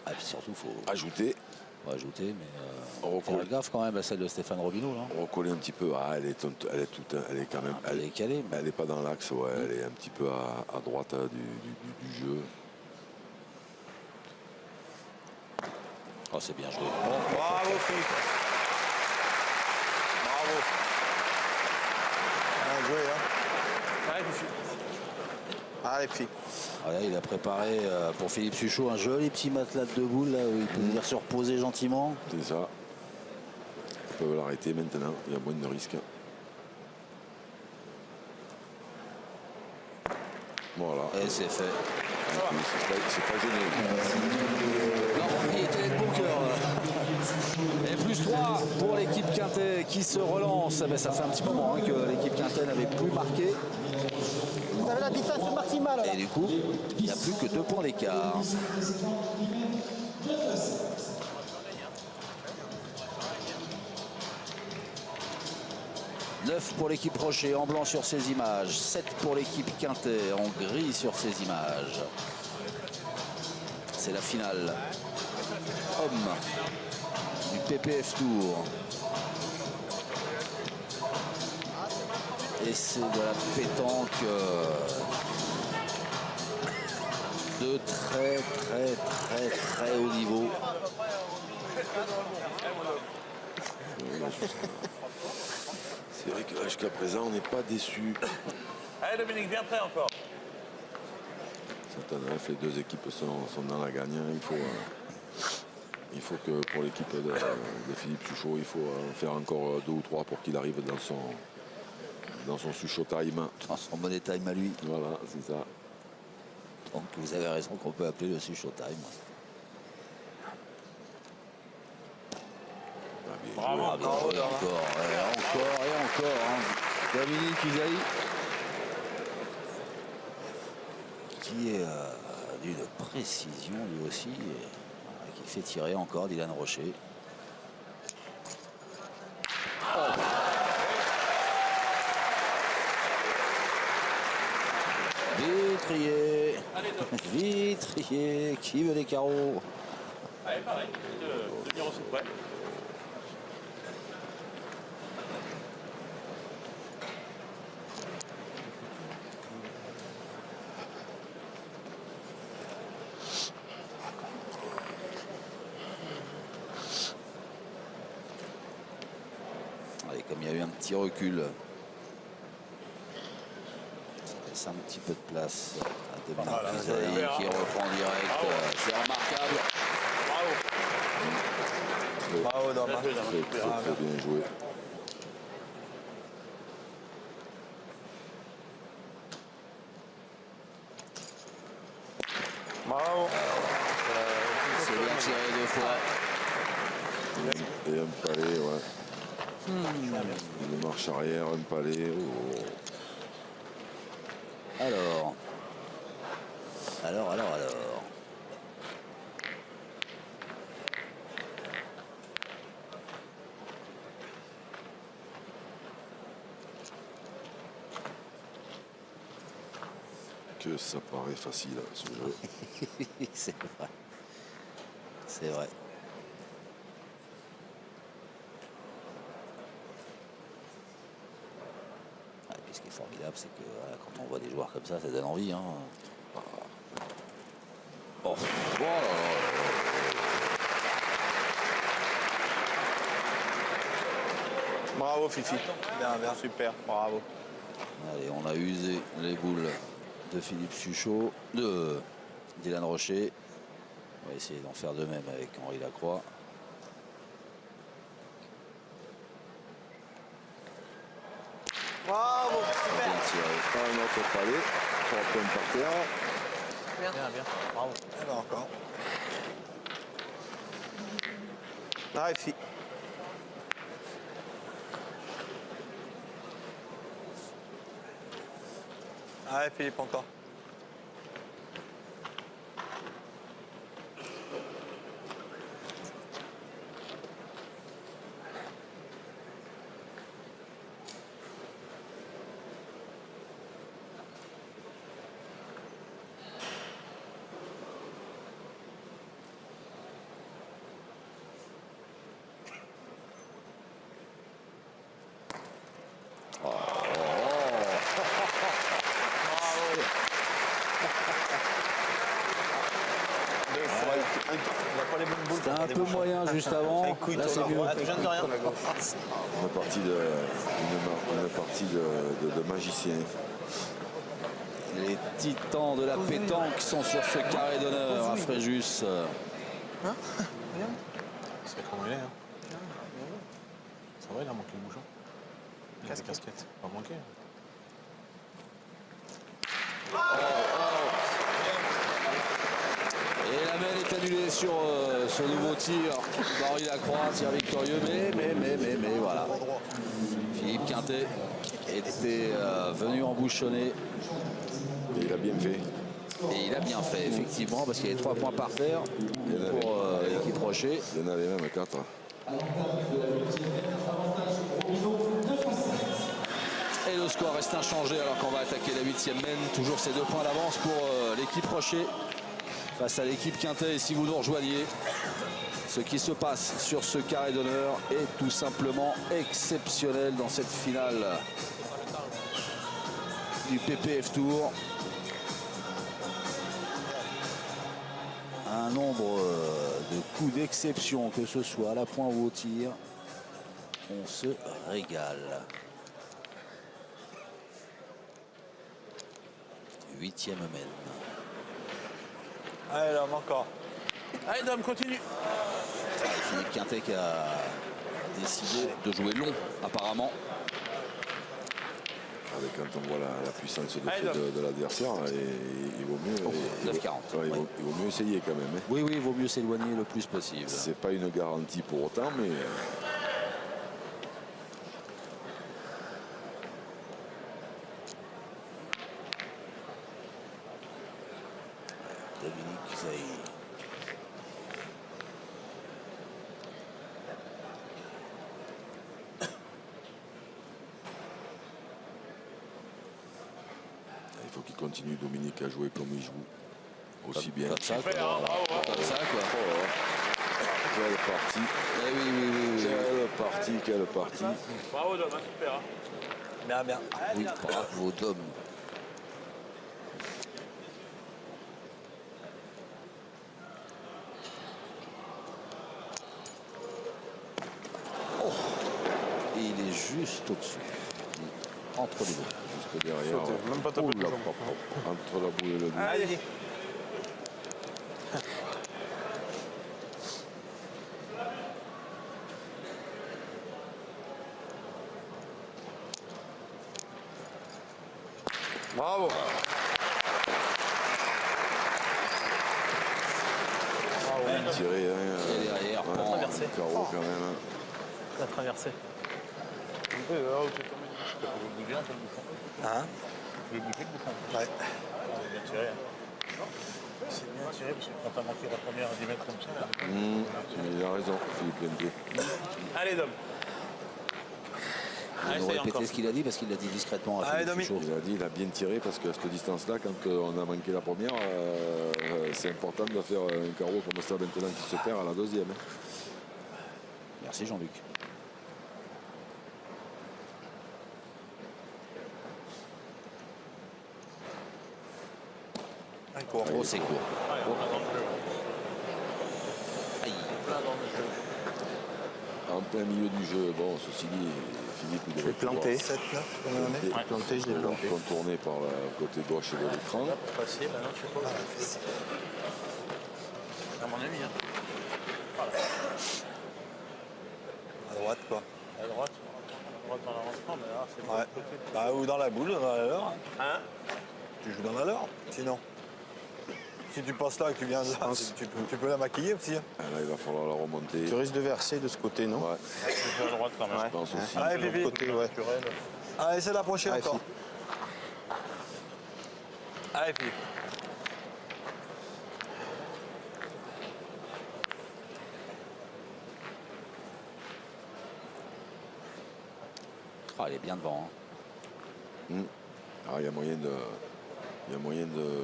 Ah, puis surtout, il faut Ajouter, ajouter, mais recoller, faire gaffe quand même à celle de Stéphane Robineau. Là. recoller un petit peu. Ah, elle est quand même. Elle est calée. Mais... Elle n'est pas dans l'axe, ouais. Elle est un petit peu à droite du jeu. Oh, c'est bien joué. Bravo, Philippe. Bravo. Bien joué, hein. Ouais, je suis. Allez, Philippe. Voilà, il a préparé pour Philippe Suchot un joli petit matelas de boules là, où il peut venir se reposer gentiment. C'est ça. Ils peuvent l'arrêter maintenant. Il y a moins de risques. Voilà. Et c'est fait. C'est pas gêné. Non, il était de bon cœur. Et plus 3 pour l'équipe Quintet qui se relance. Eh ben, ça fait un petit moment hein, que l'équipe Quintet n'avait plus marqué. Vous avez la distance maximale. Et du coup, il n'y a plus que 2 points d'écart. « 9 pour l'équipe Rocher en blanc sur ces images, 7 pour l'équipe Quintet en gris sur ces images. C'est la finale homme du PPF Tour. Et c'est de la pétanque de très haut niveau. C'est vrai que jusqu'à présent, on n'est pas déçu. Allez Dominique, viens prêt encore. Bref, les deux équipes sont dans la gagne. Il faut que pour l'équipe de Philippe Suchot, il faut faire encore 2 ou 3 pour qu'il arrive dans son Suchot time. Dans son money time à lui. Voilà, c'est ça. Donc vous avez raison qu'on peut appeler le Suchot time. Ah, bien Bravo. joué. Ah, bien joué, encore et encore. Hein. Dominique Usaï qui est d'une précision lui aussi, qui fait tirer encore Dylan Rocher. Vitrier, Vitrier, qui veut les carreaux? Allez, pareil, demi-heure aussi près. petit recul. Ça laisse un petit peu de place à Dominique Cusaille qui reprend direct. C'est remarquable. Bravo, Dom. Très bien joué. Bravo. C'est bien tiré 2 fois. Et un palais, ouais. Une marche arrière, un palais. Oh. Alors. Que ça paraît facile, ce jeu. C'est vrai. C'est vrai. Et puis ce qui est formidable, c'est que voilà, quand on voit des joueurs comme ça donne envie. Hein. Oh. Bravo, Fifi. Bien, bien. Super, bravo. Allez, on a usé les boules de Philippe Suchot, de Dylan Rocher. On va essayer d'en faire de même avec Henri Lacroix. Bravo, super. Bien tiré. Un autre palais, 3 points par terre. Bien, bien. Bravo. Eh ben encore. Ah, Fifi. Allez, Philippe, encore. C'était un peu moyen juste avant. Là, c'est mieux. Je viens de rien. Une partie de magicien. Les titans de la pétanque sont sur ce carré d'honneur à Fréjus. C'est comme il est, hein. Ça va, il a manqué le bouchon. Il a des casquettes. Pas manqué. Et la main est annulée sur ce nouveau tir d'Henri Lacroix, tir victorieux, mais voilà. Philippe Quintet était venu embouchonner. Et il a bien fait. Et il a bien fait, effectivement, parce qu'il y avait 3 points par terre pour l'équipe Rocher. Il y en avait même 4. Et le score reste inchangé alors qu'on va attaquer la 8e mène. Toujours ces 2 points d'avance pour l'équipe Rocher face à l'équipe Quintet. Et si vous nous rejoignez, ce qui se passe sur ce carré d'honneur est tout simplement exceptionnel dans cette finale du PPF Tour. Un nombre de coups d'exception, que ce soit à la pointe ou au tir. On se régale. 8e mène. Allez, là, encore. Allez, Dom, continue. Philippe Quintet qui a décidé de jouer long, apparemment. Quand on voit la puissance de l'adversaire, il vaut mieux. 9,40. Il vaut mieux essayer quand même. Hein. Oui, il vaut mieux s'éloigner le plus possible. C'est pas une garantie pour autant, mais. Dominique Cusaille. Il faut qu'il continue, Dominique, à jouer comme il joue. Aussi bien. Comme ça, quoi. Comme ça, quoi. Quelle partie. Eh oui. Quelle partie. Bravo, Dom, super. Hein. Bien, bien. Oui, bravo, Dom. Il est juste au-dessus. Entre les deux. Juste derrière. Même pas taper Oula, entre la boule et le but. Allez. Bravo. Tiré, hein, Et derrière, ouais, prend traversé. carreau quand même. Hein. La traversée. Hein? Je vais bouger le bouchon. Ouais. C'est bien tiré. C'est bien tiré parce que quand t'as manqué la première à 10 mètres comme ça, là. Il a raison, Philippe Lenté. Allez, Dom. Il Allez, nous ça y est répéter encore. ce qu'il a dit parce qu'il l'a dit discrètement à Allez, Philippe Domi. Fichot. Il a dit, il a bien tiré parce qu'à cette distance-là, quand on a manqué la première, c'est important de faire un carreau comme ça maintenant qui se perd à la deuxième. Hein. Merci Jean-Luc. Encore. Oh, c'est court. Aïe. En plein milieu du jeu, bon, ceci dit, Philippe il devait planté. 7-9, combien on est? pouvoir Planté, je l'ai planté. contourner par le côté gauche de l'écran. Passer, là, non, je sais pas. À mon avis, hein. À droite, quoi. À droite en avancement, mais là, c'est pas Ouais. le côté. Bah, ou dans la boule, dans la leur. Hein? Tu joues dans la leur, sinon. Si tu passes là et que tu viens là, tu peux la maquiller aussi. Hein. Ah, là, il va falloir la remonter. Tu risques de verser de ce côté, non? Ouais, C'est à droite quand même. je pense aussi. Allez, De l'autre Pipi. côté, ouais. Allez, c'est d'approcher Allez, encore. Allez, Philippe. Ah, il est bien devant. Hein. Ah, il y a moyen de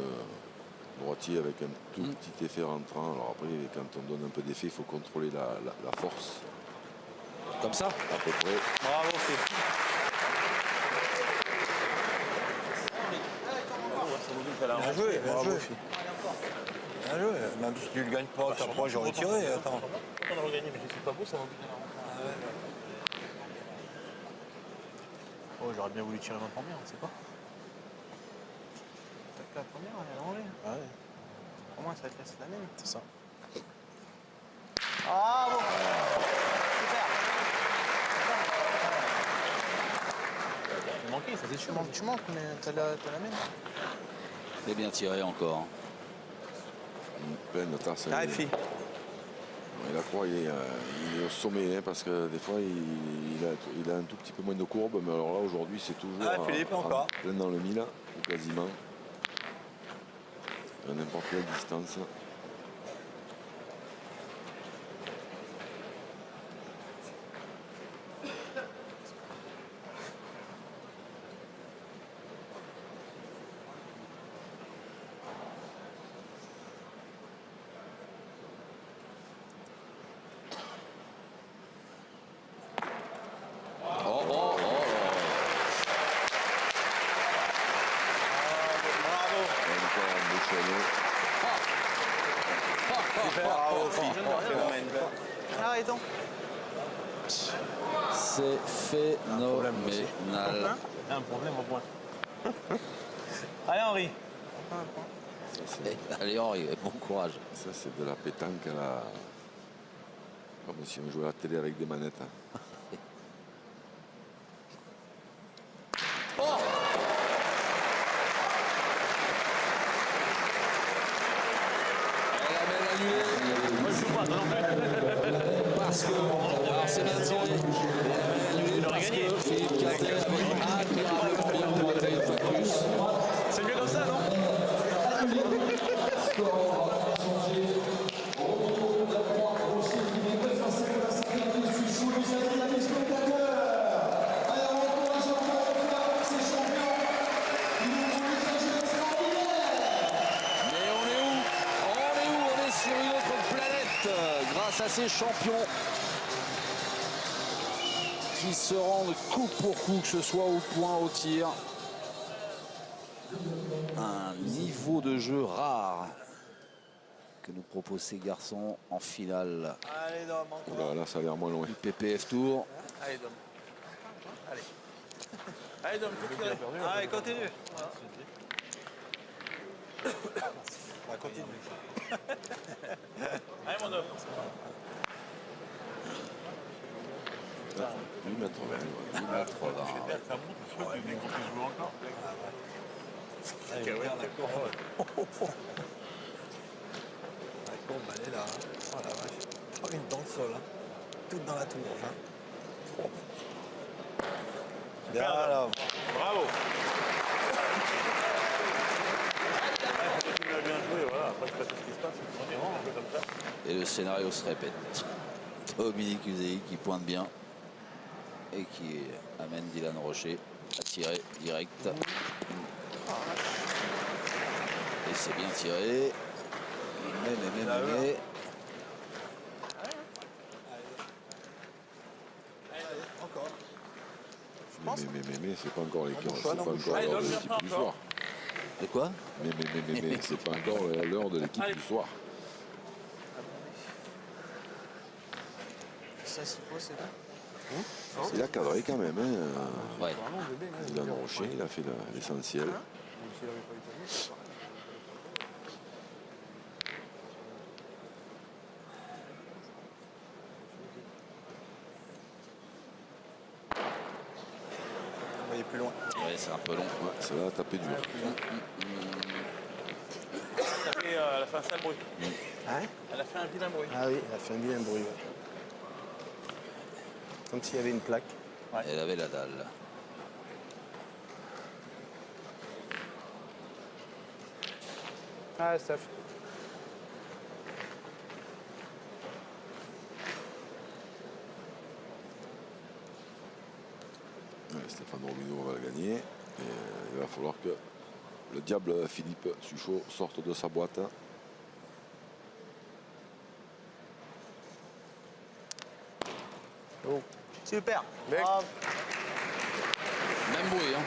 droitier avec un tout petit effet rentrant. Alors après, quand on donne un peu d'effet, il faut contrôler la force Comme ça. à peu près. Bravo, Philippe. Bien joué, bien joué. Bien joué. Même si tu ne le gagnes pas, t'as pas, j'aurais tiré. Attends. On aurait gagné, mais je sais pas beau, ça m'a buté. Oh, j'aurais bien voulu tirer ma première, on sait pas. T'as que la première, elle est enlevée. Ah ouais. Au moins, ça te laisse la même. C'est ça. Ah bon. Il manquait, ça c'est sûr. Tu manques, mais t'as la même. C'est bien tiré encore. Une pleine tasse. Allez, fille. Et la croix, il est au sommet, hein, parce que des fois, il a un tout petit peu moins de courbe, mais alors là, aujourd'hui, c'est toujours Ah, Philippe, encore. plein dans le mille, ou quasiment. À n'importe quelle distance. Oh, oh, oh. Encore un bouchonnet. Bravo, Philippe. Arrêtons. C'est phénoménal. Un problème au point. Allez, Henri. Ça, c'est- Allez Henri, bon courage. Ça, c'est de la pétanque à la... Comme si on jouait à la télé avec des manettes. Hein. Elle a bien annulé. Moi, je joue pas, non, non. Parce que, alors c'est bien tiré. Elle a annulé parce que Philippe Quintet avait admirablement bien pointé une fois de plus. C'est mieux comme ça, non? Mais on est où? On est où? On est sur une autre planète grâce à ces champions qui se rendent coup pour coup, que ce soit au point, au tir. Un niveau de jeu rare que nous proposent ces garçons en finale Allez, Dom, encore. Oula, là, ça a l'air moins loin. du PPF Tour. Allez, Dom. Allez, Dom, faut tirer. Allez, continue. On va continuer. Allez, mon Dom. 8 mètres 20. 8 mètres 20. Ça monte, je crois que les mecs qui jouent encore. Allez, regarde la courbe. La courbe, elle est là. Hein. Oh la vache. Oh, une dans le sol. Hein. Toute dans la tour. Hein. Bien là. Bravo. Tu l'as bien joué, voilà. Après, je sais pas ce qui se passe. On est vraiment un peu comme ça. Et le scénario se répète. Dominique Usei qui pointe bien et qui amène Dylan Rocher à tirer direct. Et c'est bien tiré. Mais. Encore. Mais c'est pas encore l'équipe, c'est choix, pas non, encore Allez, l'heure de Dom, l'équipe viens du pas, soir. Et quoi? Mais c'est pas encore l'heure de l'équipe du soir. Ça, s'il faut, c'est bon. Il a cadré quand même. Hein. Ouais. Dylan Rocher, il a fait l'essentiel. Vous voyez plus loin. Ouais, c'est un peu long. Ouais, ça va taper dur. Ça fait, elle a fait un sale bruit. Hein? Elle a fait un vilain bruit. Ah oui, elle a fait un bien bruit. Ouais. Comme s'il y avait une plaque. Elle avait la dalle. Ah, Steph. Ouais, Stéphane Robineau va le gagner. Et il va falloir que le diable Philippe Suchot sorte de sa boîte. Oh. Super. Mec. Bravo. Même bruit, hein.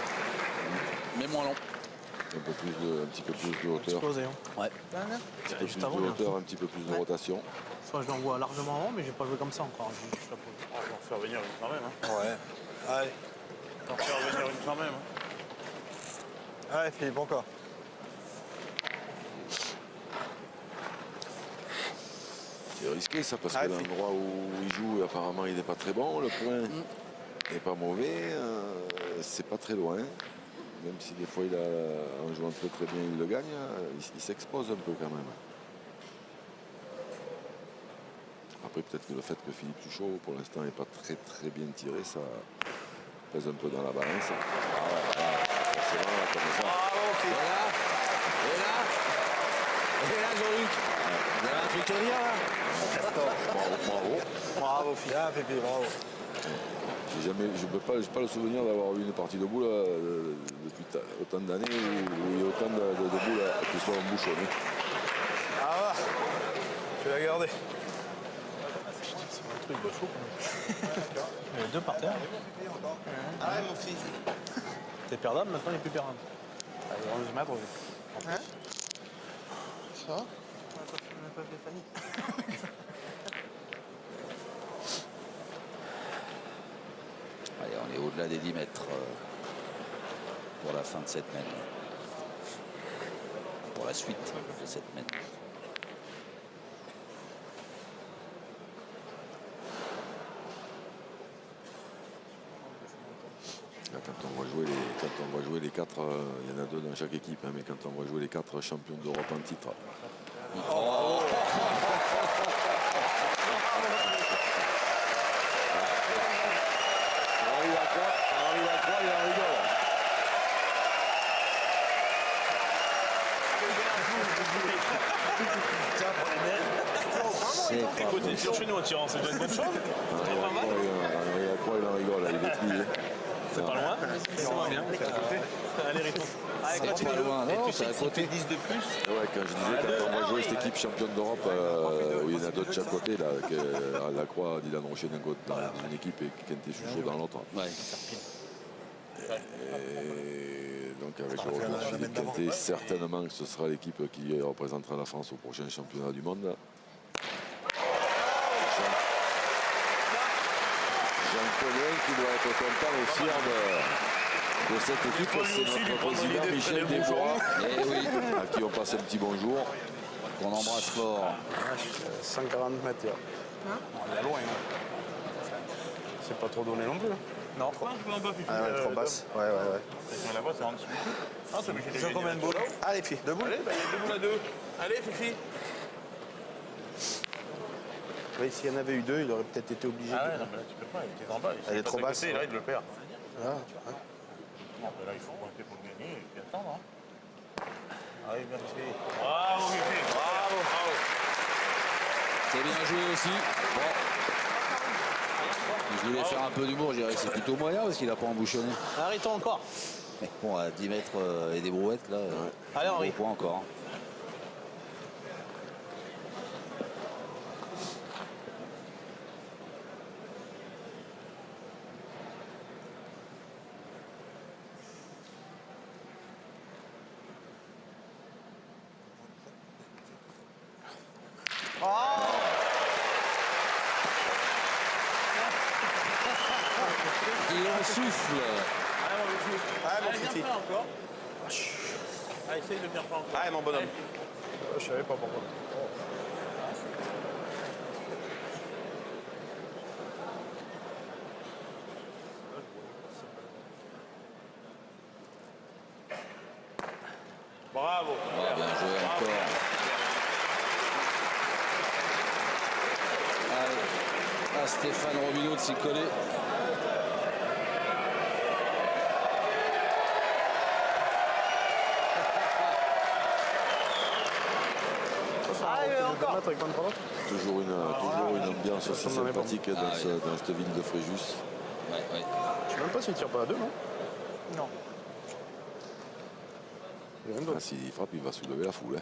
Mais moins long. Un petit peu plus de hauteur. Explosé. Hein. Ouais. Un petit peu plus Juste de avant, il y a un hauteur, un petit peu plus de rotation. Soit je l'envoie largement avant, mais j'ai pas joué comme ça encore. Je la pose. On va en faire venir une quand même. Hein. Ouais. Allez. On va en faire venir une quand même. Hein. Allez, Philippe, encore. C'est risqué ça parce Ah, que l'endroit où il joue, apparemment, il n'est pas très bon. Le point n'est pas mauvais. C'est pas très loin. Même si des fois, en jouant très très bien, il le gagne, il s'expose un peu quand même. Après, peut-être que le fait que Philippe Suchot, pour l'instant, n'est pas très très bien tiré, ça pèse un peu dans la balance. Forcément, là, comme ça. Et là, Jean-Luc. Vous avez un truc à dire là? Bravo. Bravo, Philippe. Ah, Pépé, bravo. Je n'ai pas le souvenir d'avoir eu une partie de boule depuis autant d'années où il y a autant de boules qui sont embouchonnées. Ah, je vais la garder. C'est un truc de chaud quand même. Il y a deux par terre. Ah ouais, mon fils. T'es perdable, maintenant il est plus perdable. Allez, 11 mètres. Hein? Ça va? On n'a pas fait Fanny. Allez, on est au-delà des 10 mètres pour la fin de cette mène. Pour la suite de cette mène. Là, quand on va jouer les quatre, il y en a deux dans chaque équipe, hein, mais quand on va jouer les quatre champions d'Europe en titre. Il en rigole. C'est pas Écoute, possible. t'es sur chez nous en tirant, c'est déjà une bonne chose. Il en rigole, il est plié. C'est pas loin. Ça va bien. Allez, Riton. C'est pas loin, non, c'est à côté. 10 de plus. Ouais, quand je disais, quand on va jouer cette équipe championne d'Europe, où il y en a deux de chaque côté, là, la Croix, Dylan Rocher dans une équipe et Quentin Suchot dans l'autre. Ouais. Et donc avec le retour de Philippe Quentin, certainement que ce sera l'équipe qui représentera la France au prochain championnat du monde. Jean Paulin qui doit être content et fier de cette équipe, Lui c'est aussi, lui notre prendre président l'idée de Michel traîner le Desbois, Eh oui, à qui on passe un petit bonjour. qu'on embrasse fort. 140 mètres. On est loin. C'est pas trop donné non plus. Non. Ah ouais, trop basse. Ouais. Là-bas, c'est en dessous. Ah, c'est obligé de Ils ont gagner. combien de boules? Allez, filles, deux boules. Allez, bah, il y a 2 boules à 2. Allez, Fifi. Ouais, s'il y en avait eu 2, il aurait peut-être été obligé. Ah ouais, non, mais là, tu peux pas, il était en bas. Elle est trop basse, Là, ouais. il le perd. Ah, ouais. Non, mais là, il faut pointer pour le gagner et puis attendre. Hein. Allez, bien Fifi. Bravo, Fifi. Bravo, bravo. C'est bien joué aussi. Bon. Je voulais faire un peu d'humour, je dirais que c'est plutôt moyen parce qu'il n'a pas embouchonné. Arrêtons encore. Mais bon, à 10 mètres et des brouettes, là, Allez, Henri. gros point encore. Il en souffle. Allez, mon Fifi. Encore. Allez, essaye de venir pas encore. Allez, mon bonhomme. Je savais pas pourquoi. Bravo. Ah, bien joué encore. Allez, à Stéphane Robineau de s'y coller. Allez, encore. Toujours une ambiance assez sympathique dans cette ville de Fréjus. Ouais. Je sais même pas s'il tire pas à 2, non? Non. Il y a rien Ah, d'autre. S'il frappe, il va soulever la foule. Hein.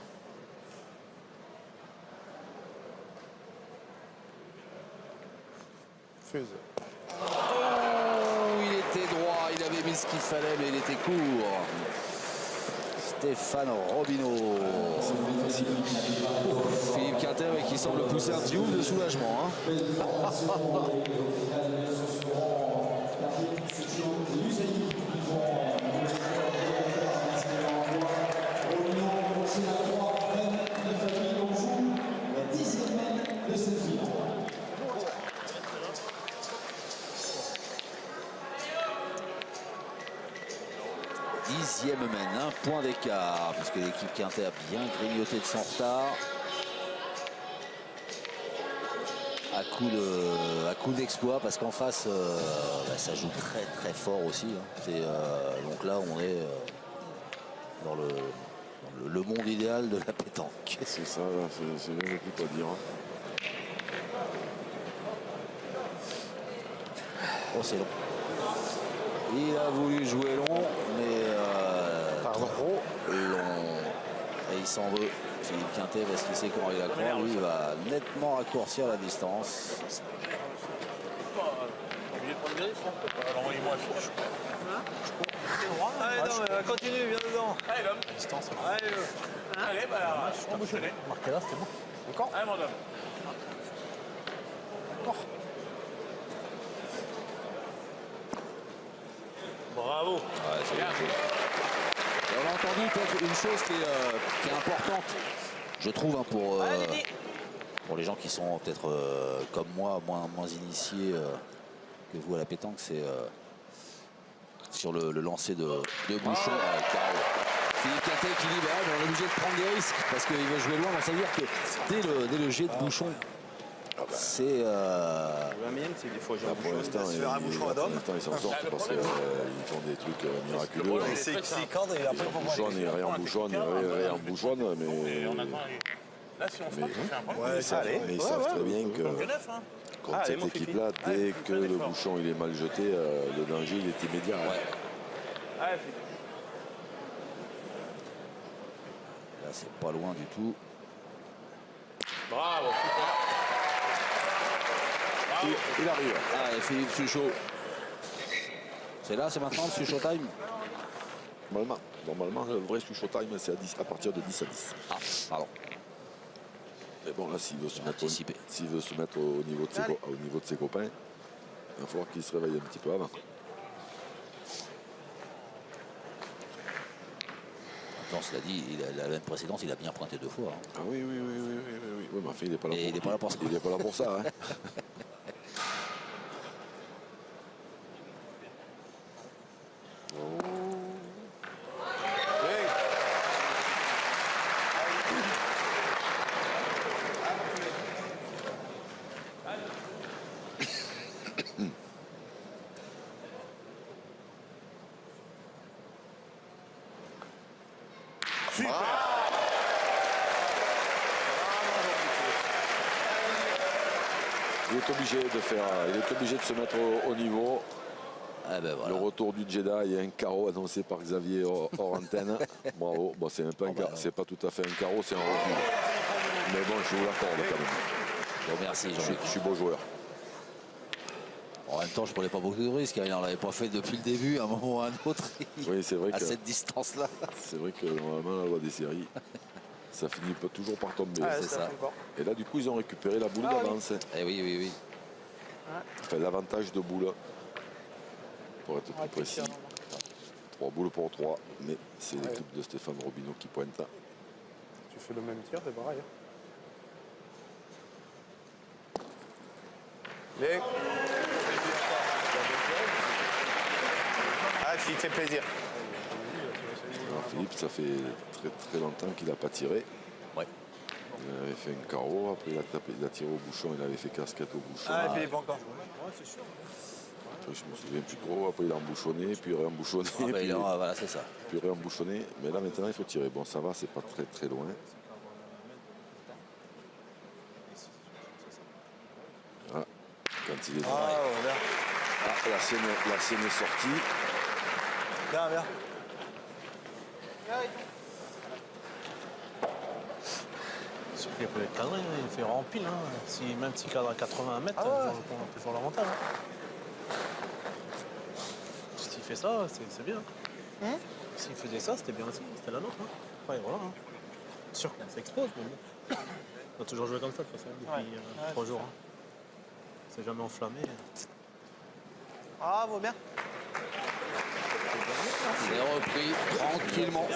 Fuse. Oh, il était droit, il avait mis ce qu'il fallait, mais il était court. Stéphane Robineau. Philippe Quintet qui semble pousser un petit ouf de soulagement. Hein. Dixième mène, un point d'écart, parce que l'équipe Quintet a bien grignoté de son retard. À coup d'exploit, parce qu'en face, ça joue très fort aussi. Hein. Donc là, on est dans le monde idéal de la pétanque. C'est ça, là, c'est bien plus à dire. Hein. Oh, c'est long. Il a voulu jouer long, mais trop long. Et il s'en veut, Philippe Quintet, parce qu'il sait comment il a croire. Lui, il va nettement raccourcir la distance. Obligé de prendre des risques. Alors, envoyez-moi à fourche. Allez, non, mais continue, viens dedans. Allez, l'homme. Distance. Allez, allez, bah, je t'embouche. Marquez là, c'était bon. Encore. Allez, mon homme. Encore. Bravo. Ouais, c'est bien joué. Et on a entendu peut-être une chose qui est importante, je trouve, hein, pour les gens qui sont peut-être comme moi, moins initiés que vous à la pétanque, c'est sur le lancer de Bouchon. Philippe Quintet qui dit bah, on est obligé de prendre des risques parce qu'il veut jouer loin. Donc ça veut dire que dès le jet de Bouchon, c'est La mienne, c'est des fois j'ai Là, un pour bouchon. l'instant, se faire un bouchon à d'homme. ils s'en sortent parce qu'ils font des trucs miraculeux. problème, C'est cadre et après, il faut Bouchonne et réembouchonne et réembouchonne, Et mais on attend. Là, si on frappe, on fait un point. Ouais, ça allait. ils savent très bien que Donc, 9, hein. contre Allez, cette mon Fifi. équipe-là, dès que le bouchon il est mal jeté, le danger il est immédiat. ouais. Allez, Philippe. Là, c'est pas loin du tout. Bravo, super. Bravo. Il arrive. Ah, et Philippe Suchot. C'est là, c'est maintenant le Suchot time. Normalement, le vrai Suchot time, c'est à partir de 10 à 10. Ah, pardon. Mais bon, là, s'il veut se mettre, Anticipé. au niveau de ses copains, il va falloir qu'il se réveille un petit peu avant. temps, cela dit, la même précédente, il a bien pointé 2 fois. Hein. Ah oui. Oui, mais enfin, il n'est pas là Et il n'est pas là pour ça. Il n'est pas là pour ça. Hein. Il est obligé de se mettre au niveau. Ah ben voilà. Le retour du Jedi, il y a un carreau annoncé par Xavier hors antenne. Bravo. Bon, c'est pas tout à fait un carreau, c'est un recul. Mais bon, je vous l'accorde quand même. Bon, merci Jean-Luc. Je suis beau joueur. En même temps, je ne prenais pas beaucoup de risques. Il n'en avait pas fait depuis le début, à un moment ou à un autre. Oui, c'est vrai à que cette distance-là. c'est vrai que normalement, la loi des séries, ça finit toujours par tomber. Ouais, c'est ça. fait fort. Et là, du coup, ils ont récupéré la boule d'avance. Eh oui. Enfin, l'avantage de boule, pour être plus précis. 3 boules pour 3, mais c'est l'équipe de Stéphane Robineau qui pointe. Tu fais le même tir, c'est pareil. Les... Ah, s'il te fait plaisir. Alors, Philippe, ça fait très longtemps qu'il n'a pas tiré. Ouais. Il avait fait un carreau, après il a tiré au bouchon, il avait fait casquette au bouchon. Ah, et puis pas encore. Après, je me souviens plus trop, après il a embouchonné, puis réembouchonné, Voilà, c'est ça. puis réembouchonné. Mais là maintenant il faut tirer. Bon, ça va, c'est pas très loin. Voilà. Quand il est Ah, voilà. la scène est sortie. Bien. Sauf qu'il peut être cadré, il fait remplir. Hein. Même s'il cadre à 80 mètres, toujours l'avantage. Hein. S'il fait ça, c'est bien. S'il faisait ça, c'était bien aussi, c'était la nôtre. Hein. Ouais, voilà. Hein. Sûr qu'on s'expose, mais bon. On a toujours joué comme ça de toute façon depuis 3 jours. Hein. On s'est jamais enflammé. Ah, vaut bien. C'est repris tranquillement.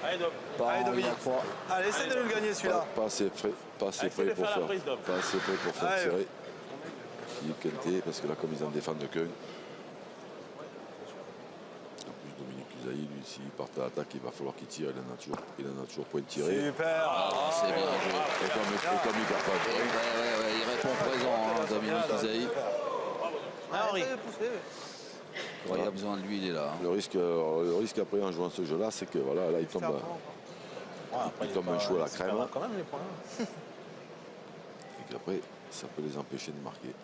Allez, Par Dominique. Henri Lacroix. Allez, essaie de nous le gagner celui-là. Pas assez près pour faire Allez. tirer. Philippe Quintet, parce que là comme ils en défendent qu'un. En plus Dominique Usaï, lui, s'il part à l'attaque, il va falloir qu'il tire. Il en a toujours point de tirer. Super. Ah, c'est bien joué. Et comme il perd pas de point, Ouais, il répond présent, hein, Dominique Usaï. Ah, Henri. Quand il a besoin de lui, il est là. Hein. le risque après en jouant ce jeu-là, c'est que voilà, là il tombe un chou à la crème. Quand même les points. Et qu'après, ça peut les empêcher de marquer.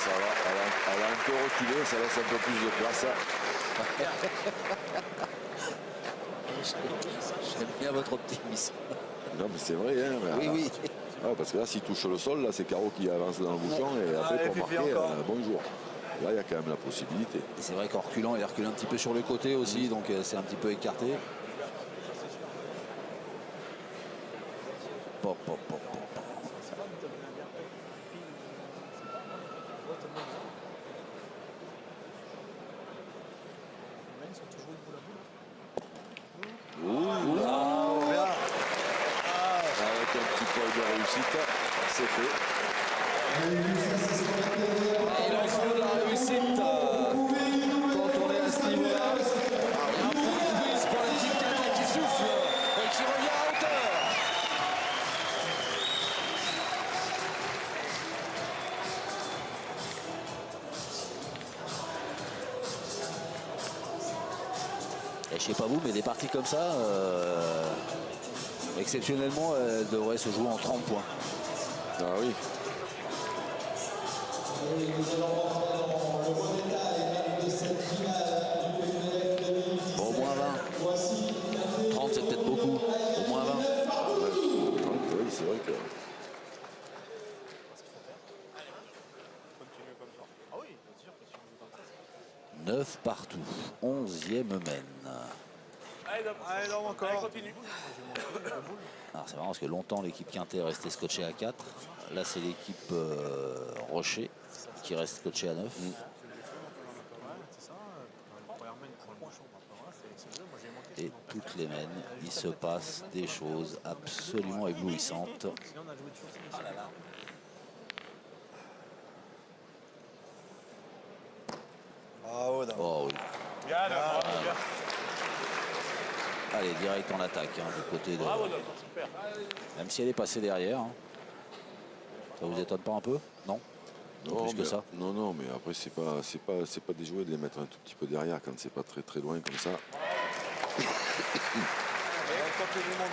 Ça va, elle a un peu reculé, ça laisse un peu plus de place. J'aime bien votre optimisme. Non mais c'est vrai, hein. Oui. Ah, parce que là, s'il touche le sol, là c'est Caro qui avance dans le bouchon et après pour marquer, bonjour. Là, il y a quand même la possibilité. Et c'est vrai qu'en reculant, il recule un petit peu sur le côté aussi, donc c'est un petit peu écarté. Pop. Avec un petit poil de réussite, c'est fait. Il en faut de la réussite quand on est à ce niveau-là. Un point de quiz pour l'équipe Quintet qui souffle et qui revient à hauteur. Et je sais pas vous, mais des parties comme ça, exceptionnellement, elles devraient se jouer en 30 points. Ah oui. Bon, au moins 20. 30, c'est peut-être beaucoup. Au moins 20. Oui, c'est vrai que. 9 partout. 11e mène. Allez, donc encore. Alors c'est marrant parce que longtemps l'équipe Quintet est restée scotchée à 4. Là c'est l'équipe Rocher. qui reste coaché à 9. C'est ça. Le première main, il prend le bouchon. Voilà, c'est le jeu. Moi, j'ai manqué. Et toutes les mènes, il se passe des choses absolument éblouissantes. Sinon, on a joué toujours. Bravo, Dame. Oh oui. Bien, là, bravo, bien. Allez, direct en attaque hein, du côté de... Bravo, Dom, super. Même si elle est passée derrière. Hein. Ça vous étonne pas un peu? Non? Non, Plus que mais, ça. non, mais après c'est pas déjoué de les mettre un tout petit peu derrière quand c'est pas très loin comme ça.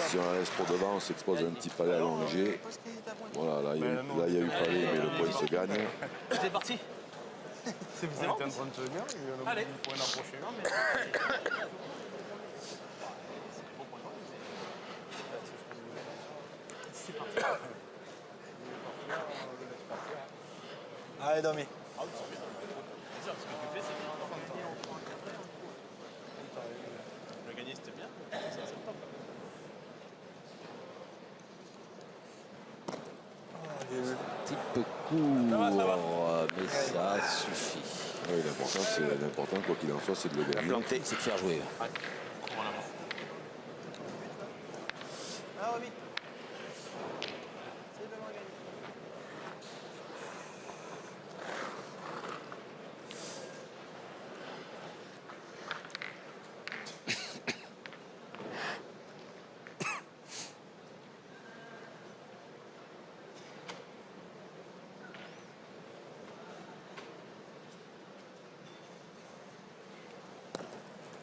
Si on la laisse trop devant, on s'expose à un petit palais allongé. Voilà, là il y a eu palais, mais le point se gagne. C'est parti. C'est On était en train de se dire, il y a Allez. le point d'approcher. Allez, Domi. Le gagner, c'était bien. Petit peu court, mais ça suffit. Oui, l'important, quoi qu'il en soit, c'est de le gagner. C'est de faire jouer. Ah, Domi.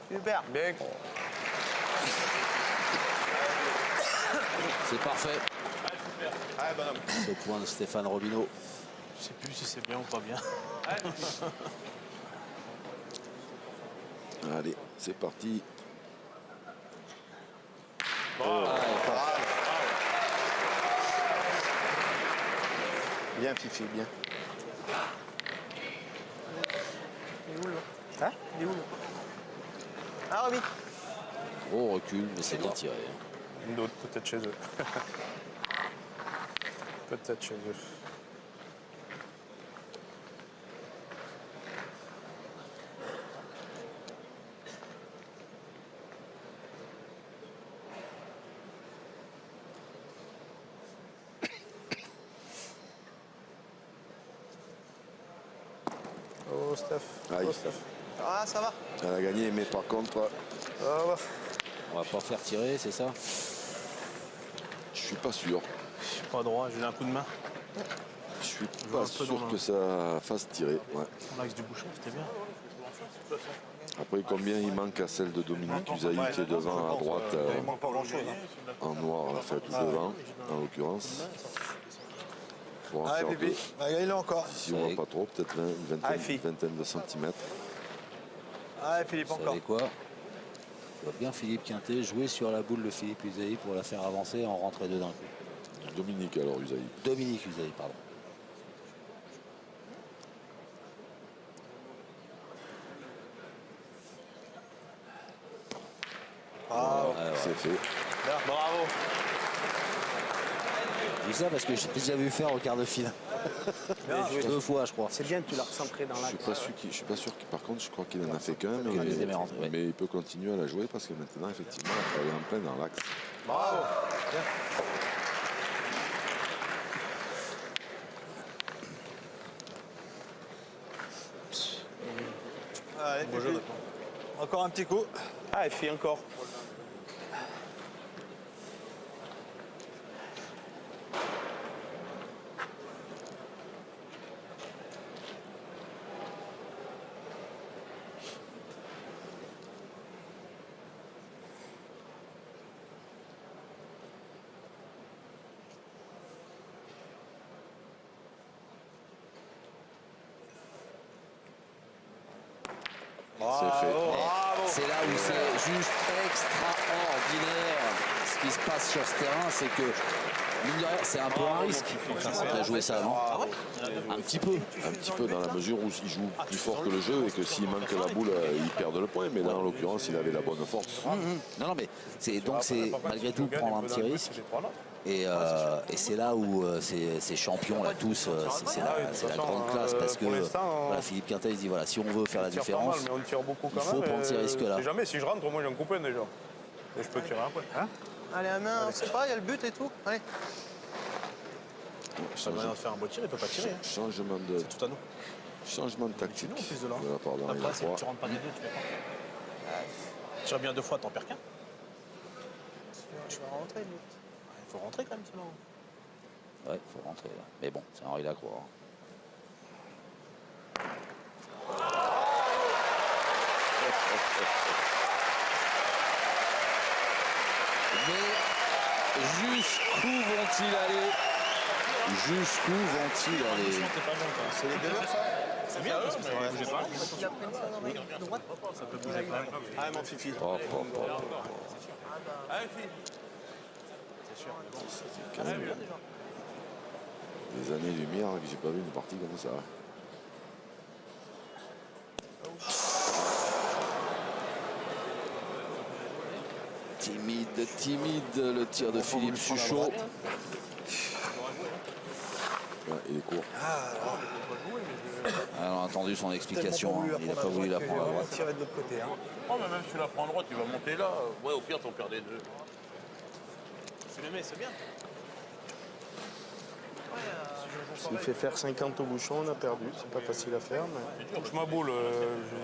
Super. Bien. C'est parfait. Ce point de Stéphane Robineau. Je sais plus si c'est bien ou pas bien. Allez, c'est parti. Bien, Fifi, bien. Il est où, là? Hein? Il est où, là? Ah, Romy. Gros recul, mais c'est bien tiré. Hein. Une autre, peut-être chez eux. Peut-être chez eux. Oh, Steph. Aïe. Oh, Steph. Ah, ça va. Elle a gagné, mais par contre, On va pas faire tirer, c'est ça? je suis pas sûr. Je suis pas droit, j'ai eu un coup de main. Je suis un pas peu sûr dans le- que ça fasse tirer. Ouais. L'axe du bouchon, c'était bien. Après, combien il manque à celle de Dominique Usaï qui est devant à droite, Il manque pas grand-chose. Hein. en noir, en fait, ou devant, en l'occurrence. Pour en Allez, faire Pipi. deux. Bah, gagne-le encore. Si on voit pas trop, peut-être une Allez, fille. vingtaine de centimètres. Allez, Philippe, Vous encore. savez quoi? Je vois bien Philippe Quintet jouer sur la boule de Philippe Usaï pour la faire avancer et en rentrer deux d'un coup. Dominique alors, Usaï. Dominique Usaï, pardon. Ah, C'est fait. bravo. Je dis ça parce que j'ai déjà vu faire au quart de finale. Deux fois, je crois. C'est bien, tu l'as recentré dans Je l'axe. suis pas sûr que, par contre, je crois qu'il en a fait qu'un, Il a des émergences, ouais. mais il peut continuer à la jouer parce que maintenant, effectivement, elle est en plein dans l'axe. Bravo. Allez, Pipi. Encore un petit coup. Ah, elle fait encore. C'est fait. C'est là où c'est juste extraordinaire ce qui se passe sur ce terrain, c'est que mine de rien, c'est un peu un risque de jouer ça, non? Un petit peu. Un petit peu dans la mesure où il joue plus fort que le jeu et que s'il manque la boule, il perd le point. Mais là, en l'occurrence, il avait la bonne force. Non, non, mais c'est donc c'est malgré tout prendre un petit risque. Et c'est là où ces champions-là, tous, c'est la grande classe. Parce que voilà, Philippe Quintet, il se dit, voilà, si on veut faire la différence, mais on tire beaucoup il faut prendre ces risques-là. Jamais, si je rentre, moi j'en coupe un déjà. Et je peux tirer après. Hein? Allez, à main, c'est pas, il y a le but et tout. Allez. Ça va faire un beau tir, il peut pas tirer. Hein. Changement C'est tout à nous. de tactique C'est nous en plus de là. de la part d'Henri Après, si Lacroix. tu rentres pas des deux, tu fais quoi? Tu tires bien 2 fois, t'en perds qu'un. Tu vas rentrer, lui. Il faut rentrer quand même, selon. Ouais, il faut rentrer là. Mais bon, c'est Henri Lacroix. Hein. Mais jusqu'où vont-ils aller? Jusqu'où vont-ils aller? C'est les deux, ça. C'est bien, parce que ça va bouger pas. Il a pris ça dans la droite. Ça peut bouger pas. Ah, mon fifi. Hop, hop, hop. Allez, fille. C'est quand même des années-lumière que j'ai pas vu une partie comme ça. Timide le tir de Philippe Suchot. Ouais, il est court. Alors, on a entendu son explication, hein. Il n'a pas voulu la prendre à On va droite. tirer de l'autre côté. Hein. Oh, mais même si tu la prends à droite, tu vas monter là. Ouais, au pire, t'en perds des deux. Tu le mets, c'est bien. S'il fait faire 50 au bouchon, on a perdu. C'est pas facile à faire. Mais... Je m'aboule,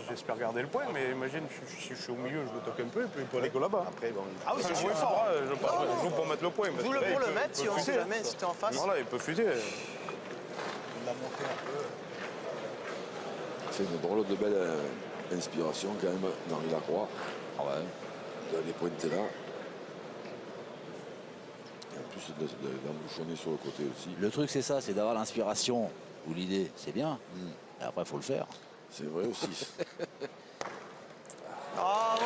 j'espère garder le point, mais imagine, si je suis au milieu, je le toque un peu, et puis il peut aller que là-bas. Après, bon, Ah oui, c'est jouer fort, hein, je joue pour mettre le point. parce Joue-le que là, pour il le peut- mettre, il si peut on fuser. sait jamais, si t'es en face. Voilà, il peut fuser. Il a monté un peu. C'est une drôle de belle inspiration quand même d'Henri Lacroix. Ah ouais. De les pointer là. Et en plus d'embouchonner sur le côté aussi. Le truc, c'est ça, c'est d'avoir l'inspiration ou l'idée, c'est bien. Et après, il faut le faire. C'est vrai aussi. Ah, bon.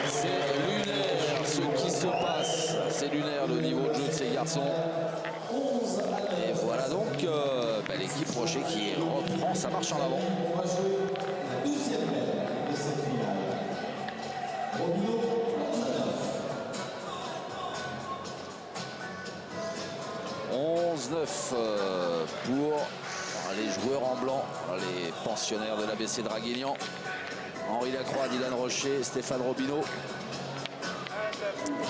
C'est lunaire ce qui se passe. C'est lunaire le niveau de jeu de ces garçons. Et voilà donc l'équipe Rocher qui reprend sa marche en avant. Pour les joueurs en blanc, les pensionnaires de l'ABC Draguignan. Henri Lacroix, Dylan Rocher, Stéphane Robineau.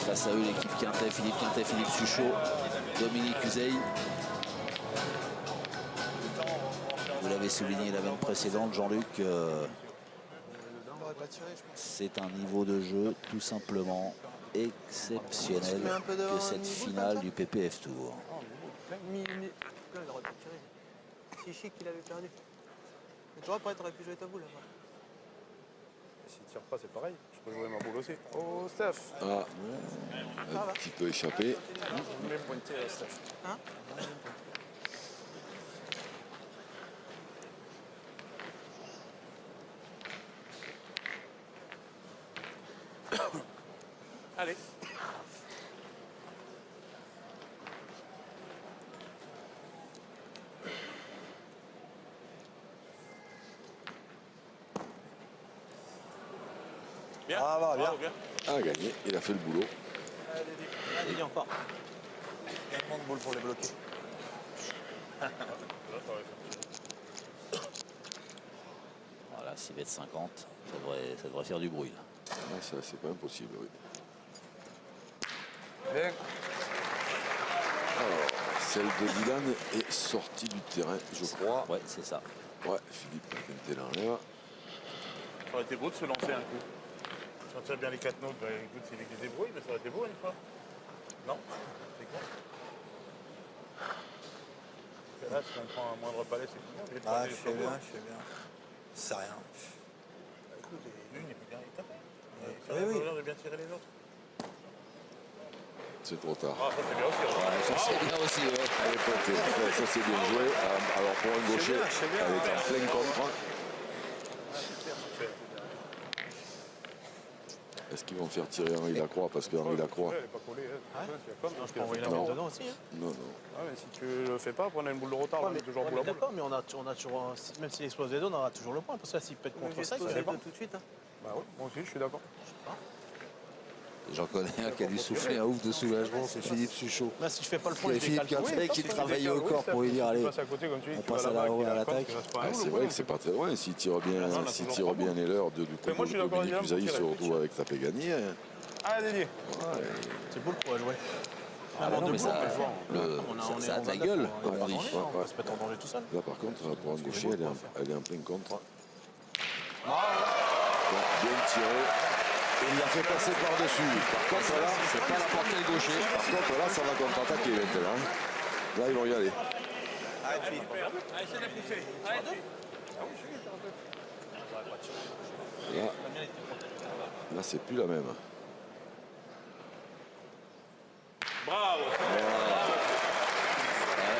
Face à eux, l'équipe Quintet, Philippe Suchot, Dominique Uzeil. Vous l'avez souligné la semaine précédente, Jean-Luc, c'est un niveau de jeu tout simplement exceptionnel que cette finale du PPF Tour. Il aurait pas tiré. C'est chic qu'il avait perdu. Mais toi, après, t'aurais pu jouer ta boule. S'il tire pas, c'est pareil. Je peux jouer ma boule aussi. Oh, Steph. Ah, un petit peu échappé. Bien pointé, Steph. Hein? Allez. Bien. Ah, va, bien. Bravo, bien. A gagné, il a fait le boulot. Allez, encore. Tellement de boules pour les bloquer. Voilà, 6 mètres 50, ça devrait faire du bruit. Là. Ah, ça, c'est pas impossible, oui. Bien. Alors, celle de Dylan est sortie du terrain, je crois. Ouais, c'est ça. Ouais, Philippe Quintet l'enlève. Ça aurait été beau de se lancer un coup. Sentir bien les 4 notes, bah, écoute, c'est lui qui se débrouille, mais ça aurait été beau une fois. Non? C'est con. Là, si on prend un moindre palais, c'est tout. J'ai Ah, pas je des fais choses. bien, je fais bien. C'est rien. Bah, écoute, l'une est plus bien tapée. Oui, Oui, oui. oui. de bien tirer les autres. C'est trop tard. Ah, ça c'est bien aussi. Ouais, ça, c'est bien aussi. Ouais. Elle est pointée. Ouais, ça, c'est bien joué. Alors, pour un gaucher, bien, c'est bien. elle est en plein contre. Est-ce qu'ils vont faire tirer Henri Lacroix? Parce que Henri Lacroix... Elle n'est pas collée. Je peux envoyer la Non. balle dedans aussi. Hein. Non, non. Ah, mais si tu le fais pas, prenez une boule de retard, Ouais, on mais, est toujours ouais, boule à boule. d'accord, mais on a toujours, même s'il explose les deux, on aura toujours le point. Parce que là, s'il pète contre ça, il Explosé fait pas. tout de suite. Hein. Bah oui, moi aussi, je suis d'accord. J'en connais un qui a dû souffler un ouf de soulagement, c'est Philippe Suchot. Là, si je fais pas le point, Il y je a Philippe décale. Quintet qui travaillait au corps pour lui dire allez, on passe à l'attaque. C'est vrai que c'est pas très loin. S'il tire bien, les leurs du coup moi, je suis d'accord, Dominique Dylan, Usaï faut se tirer. retrouve avec taper gagné. Hein. Ah, Dédié. C'est beau le coup à jouer. Ah, Même en non, mais debout, ça, on peut le voir. ça a de la 29, gueule, on comme est on pas dit. en danger, on va se mettre en danger tout seul. Là, par contre, pour un gaucher, elle est en plein contre. Bien tiré. Il l'a fait passer par-dessus. Par contre, là, C'est pas la portée de gaucher. par contre, là, ça va contre-attaquer maintenant. Là, ils vont y aller. Là, c'est plus la même. Bravo. Ouais,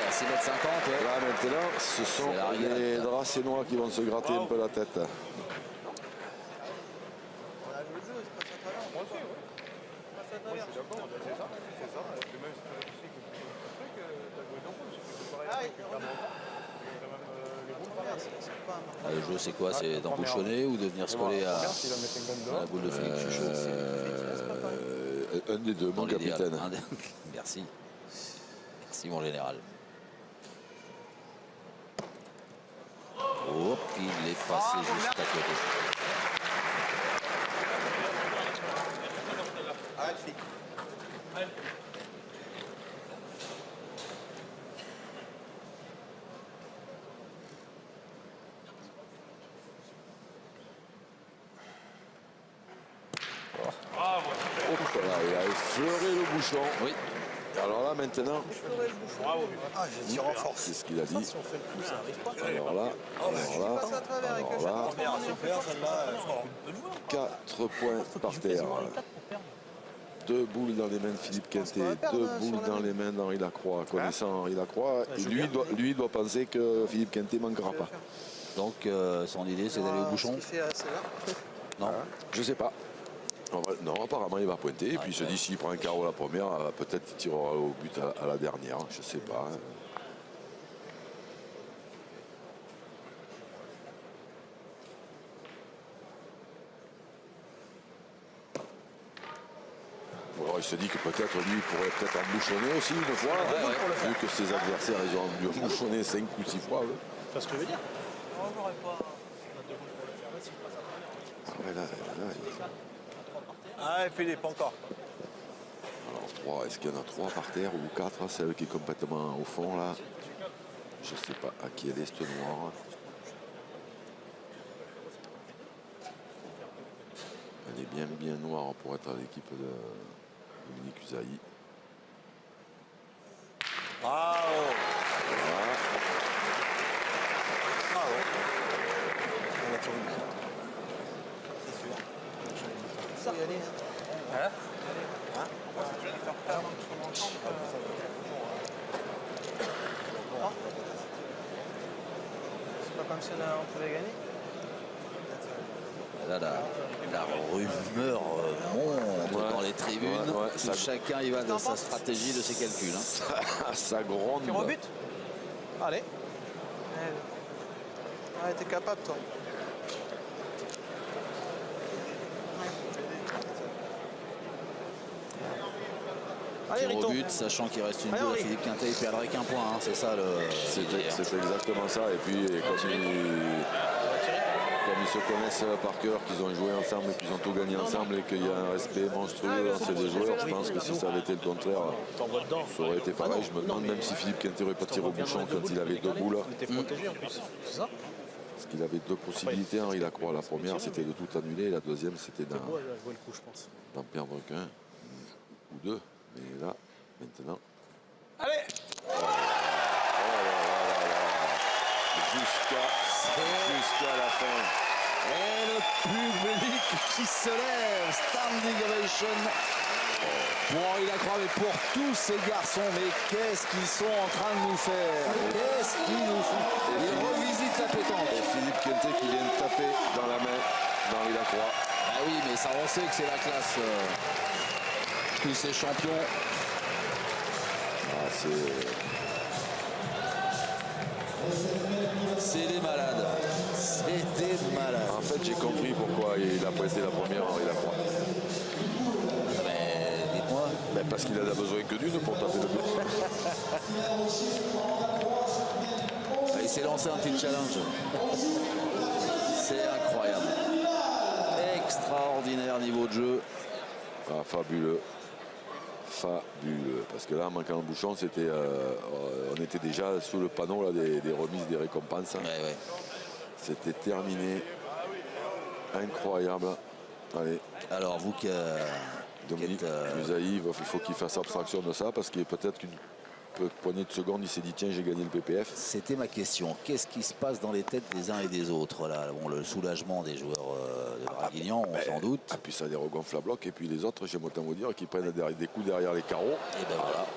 à 6,50 m. Ouais. Là, maintenant, ce sont C'est la régate, les là. Dracénois qui vont se gratter un peu la tête. On a joué le jeu, c'est pas ça travers. Moi aussi, oui. Pas ça Moi, travers. je suis d'accord, c'est ça. C'est ça. Et même si tu réfléchis que tu fais un truc, t'as joué ton coup. C'est pareil avec le Cameroun. Quand même les boules. C'est pas un marqueur. Ah, le jeu, c'est quoi? C'est d'embouchonner ou de venir se coller à la boule de Philippe Suchot? Un des deux, mon Dans l'idéal. capitaine. Merci. Merci, mon général. Hop, il est passé juste à côté. Arrête, fille. Hop là, il a effleuré le bouchon. Oui. Alors là, maintenant, Ah, je tire en force. c'est ce qu'il a dit. Si on fait le coup, ça arrive pas. Alors là, Passe à travers avec le alors là, chapeau. Super, celle-là. 4 points par terre. Deux boules dans les mains de Philippe Quintet, va perdre, deux sur boules la dans main. les mains d'Henri Lacroix. Connaissant Henri Lacroix, et lui doit penser que Philippe Quintet ne manquera pas. Donc, son idée, c'est d'aller au bouchon. Ce qu'il fait, c'est là. Non. Je sais pas. Non, apparemment il va pointer. Et puis il se dit s'il prend un carreau la première, peut-être il tirera au but à la dernière. Je sais pas. Hein. Alors, il se dit que peut-être lui il pourrait peut-être embouchonner aussi une fois. Vu que ses adversaires ils ont dû embouchonner 5 ou 6 fois. eux. C'est pas ce que je veux dire. Non, j'aurais pas. Ah ouais, là, Ah, Philippe, encore. alors 3, est-ce qu'il y en a 3 par terre ou 4? Celle qui est complètement au fond là. Je sais pas à qui elle est cette noire. Elle est bien noire pour être à l'équipe de Dominique Usaï. Bravo. Voilà. Bravo. On va tirer une petite. C'est sûr. Ça, y aller. Hein? Hein? On va se faire perdre son ensemble. C'est pas comme si on pouvait gagner. Là, la rumeur monte dans les tribunes. Ouais, ça- Chacun y va de sa stratégie, de ses calculs. Hein. Ça gronde. Tu rebutes? Allez. Ouais, t'es capable, toi. Allez, Tir au Rito. but, sachant qu'il reste une Allez, boule à Henri. Philippe Quintet, il perdrait qu'un point. Hein. C'est ça le. C'est exactement ça. Et puis, comme ils se connaissent par cœur, qu'ils ont joué ensemble, qu'ils ont tout gagné ensemble et qu'il y a un respect monstrueux entre les joueurs, je pense que si ça avait été le contraire, T'envoies dedans. ça aurait été pareil. Je me demande même si Philippe Quintet n'aurait pas tiré au bouchon quand il avait deux boules. Il était protégé en plus. C'est ça? Parce qu'il avait deux possibilités. Henri Lacroix, la première, c'était de tout annuler. La deuxième, c'était C'est beau, elle a joué le coup, je pense. d'en perdre qu'un ou deux. Mais là, maintenant. Allez. Jusqu'à la fin. Et le public qui se lève, standing ovation pour Henri Lacroix, mais pour tous ces garçons. Mais qu'est-ce qu'ils sont en train de nous faire? Qu'est-ce qu'ils nous font? Ils revisitent la pétanque. Et Philippe Quintet qui vient de taper dans la main d'Henri Lacroix. Ah oui, mais ça, on sait que c'est la classe. Tous ces champions. Ah, C'est des malades. C'est des malades. en fait, j'ai compris pourquoi il a pas été la première Henri Lacroix. Mais dites-moi. Ben, parce qu'il a besoin que d'une pour taper le but. Il s'est lancé un petit challenge. C'est incroyable. Extraordinaire niveau de jeu. Ah, fabuleux. Fabuleux. Parce que là, en manquant le bouchon, c'était, on était déjà sous le panneau là, des remises, des récompenses. Ouais. C'était terminé. Incroyable. Allez, Alors vous qui Dominique Usaï, il faut qu'il fasse abstraction de ça parce qu'il y a peut-être qu'une poignée de secondes, il s'est dit tiens, j'ai gagné le PPF. C'était ma question. Qu'est-ce qui se passe dans les têtes des uns et des autres là? Bon, le soulagement des joueurs de Draguignan, on s'en doute. Et puis ça des regonfle à bloc. Et puis les autres, j'aime autant vous dire, qui prennent des coups derrière les carreaux. Et ben voilà.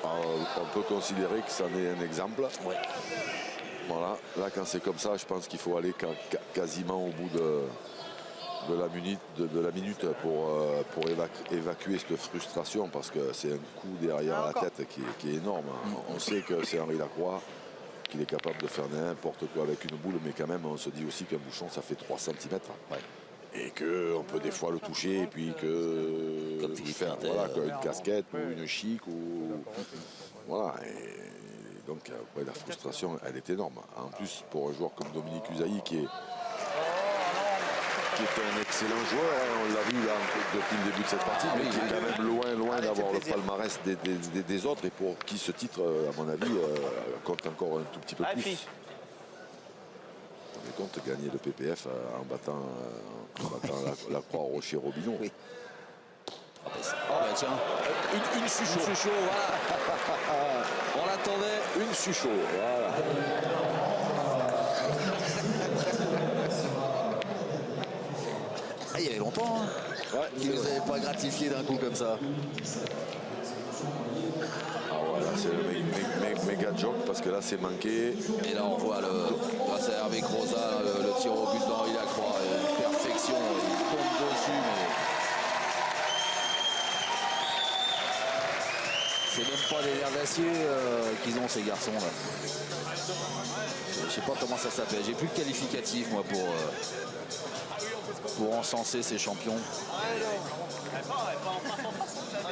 On peut considérer que ça en est un exemple. Ouais. Voilà, là quand c'est comme ça, je pense qu'il faut aller quasiment au bout de la minute pour évacuer cette frustration parce que c'est un coup derrière la tête qui est énorme. On sait que c'est Henri Lacroix, qu'il est capable de faire n'importe quoi avec une boule, mais quand même on se dit aussi qu'un bouchon ça fait 3 cm. Ouais. Et qu'on peut des fois le toucher et puis que comme Philippe faire Quintet, une casquette ou une chic ou voilà. Et donc ouais, la frustration elle est énorme. En plus pour un joueur comme Dominique Usaï qui est un excellent joueur, on l'a vu là, depuis le début de cette partie, mais qui est quand même loin d'avoir le palmarès des autres et pour qui ce titre, à mon avis, compte encore un tout petit peu plus. On est compte de gagner le PPF en battant la Croix-Rocher-Robineau. Oui. Ah bah tiens, une Suchot. Une Suchot, voilà. On l'attendait. Une Suchot, voilà. Ah, il y avait longtemps, hein, qui ne nous avait pas gratifié d'un coup comme ça. Ah voilà, c'est le méga joke parce que là c'est manqué. Et là on voit grâce à Hervé Croza, le tir au but d'Henri Lacroix, une perfection, il tombe dessus, mais c'est même pas des nerfs d'acier qu'ils ont ces garçons là. Je sais pas comment ça s'appelle, j'ai plus de qualificatif moi pour encenser ces champions.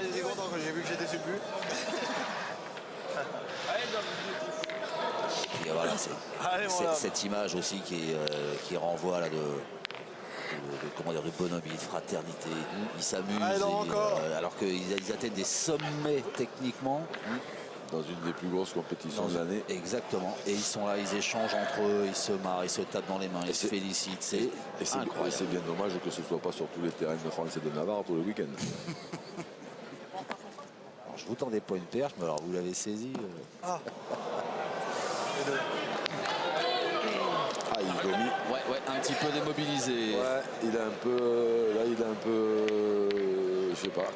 J'étais content quand j'ai vu que j'étais sur le but. Et voilà, c'est cette image aussi qui renvoie là de bonhomie, de fraternité. Ils s'amusent alors qu'ils atteignent des sommets techniquement. Dans une des plus grosses compétitions de l'année. Exactement. Et ils sont là, ils échangent entre eux, ils se marrent, ils se tapent dans les mains, ils se félicitent. C'est incroyable. C'est bien dommage que ce ne soit pas sur tous les terrains de France et de Navarre tout le week-end. Je vous tendais pas une perche, mais alors vous l'avez saisi. Yves Domi. Ouais, un petit peu démobilisé. Ouais, il a un peu. Là, il a un peu. Je sais pas.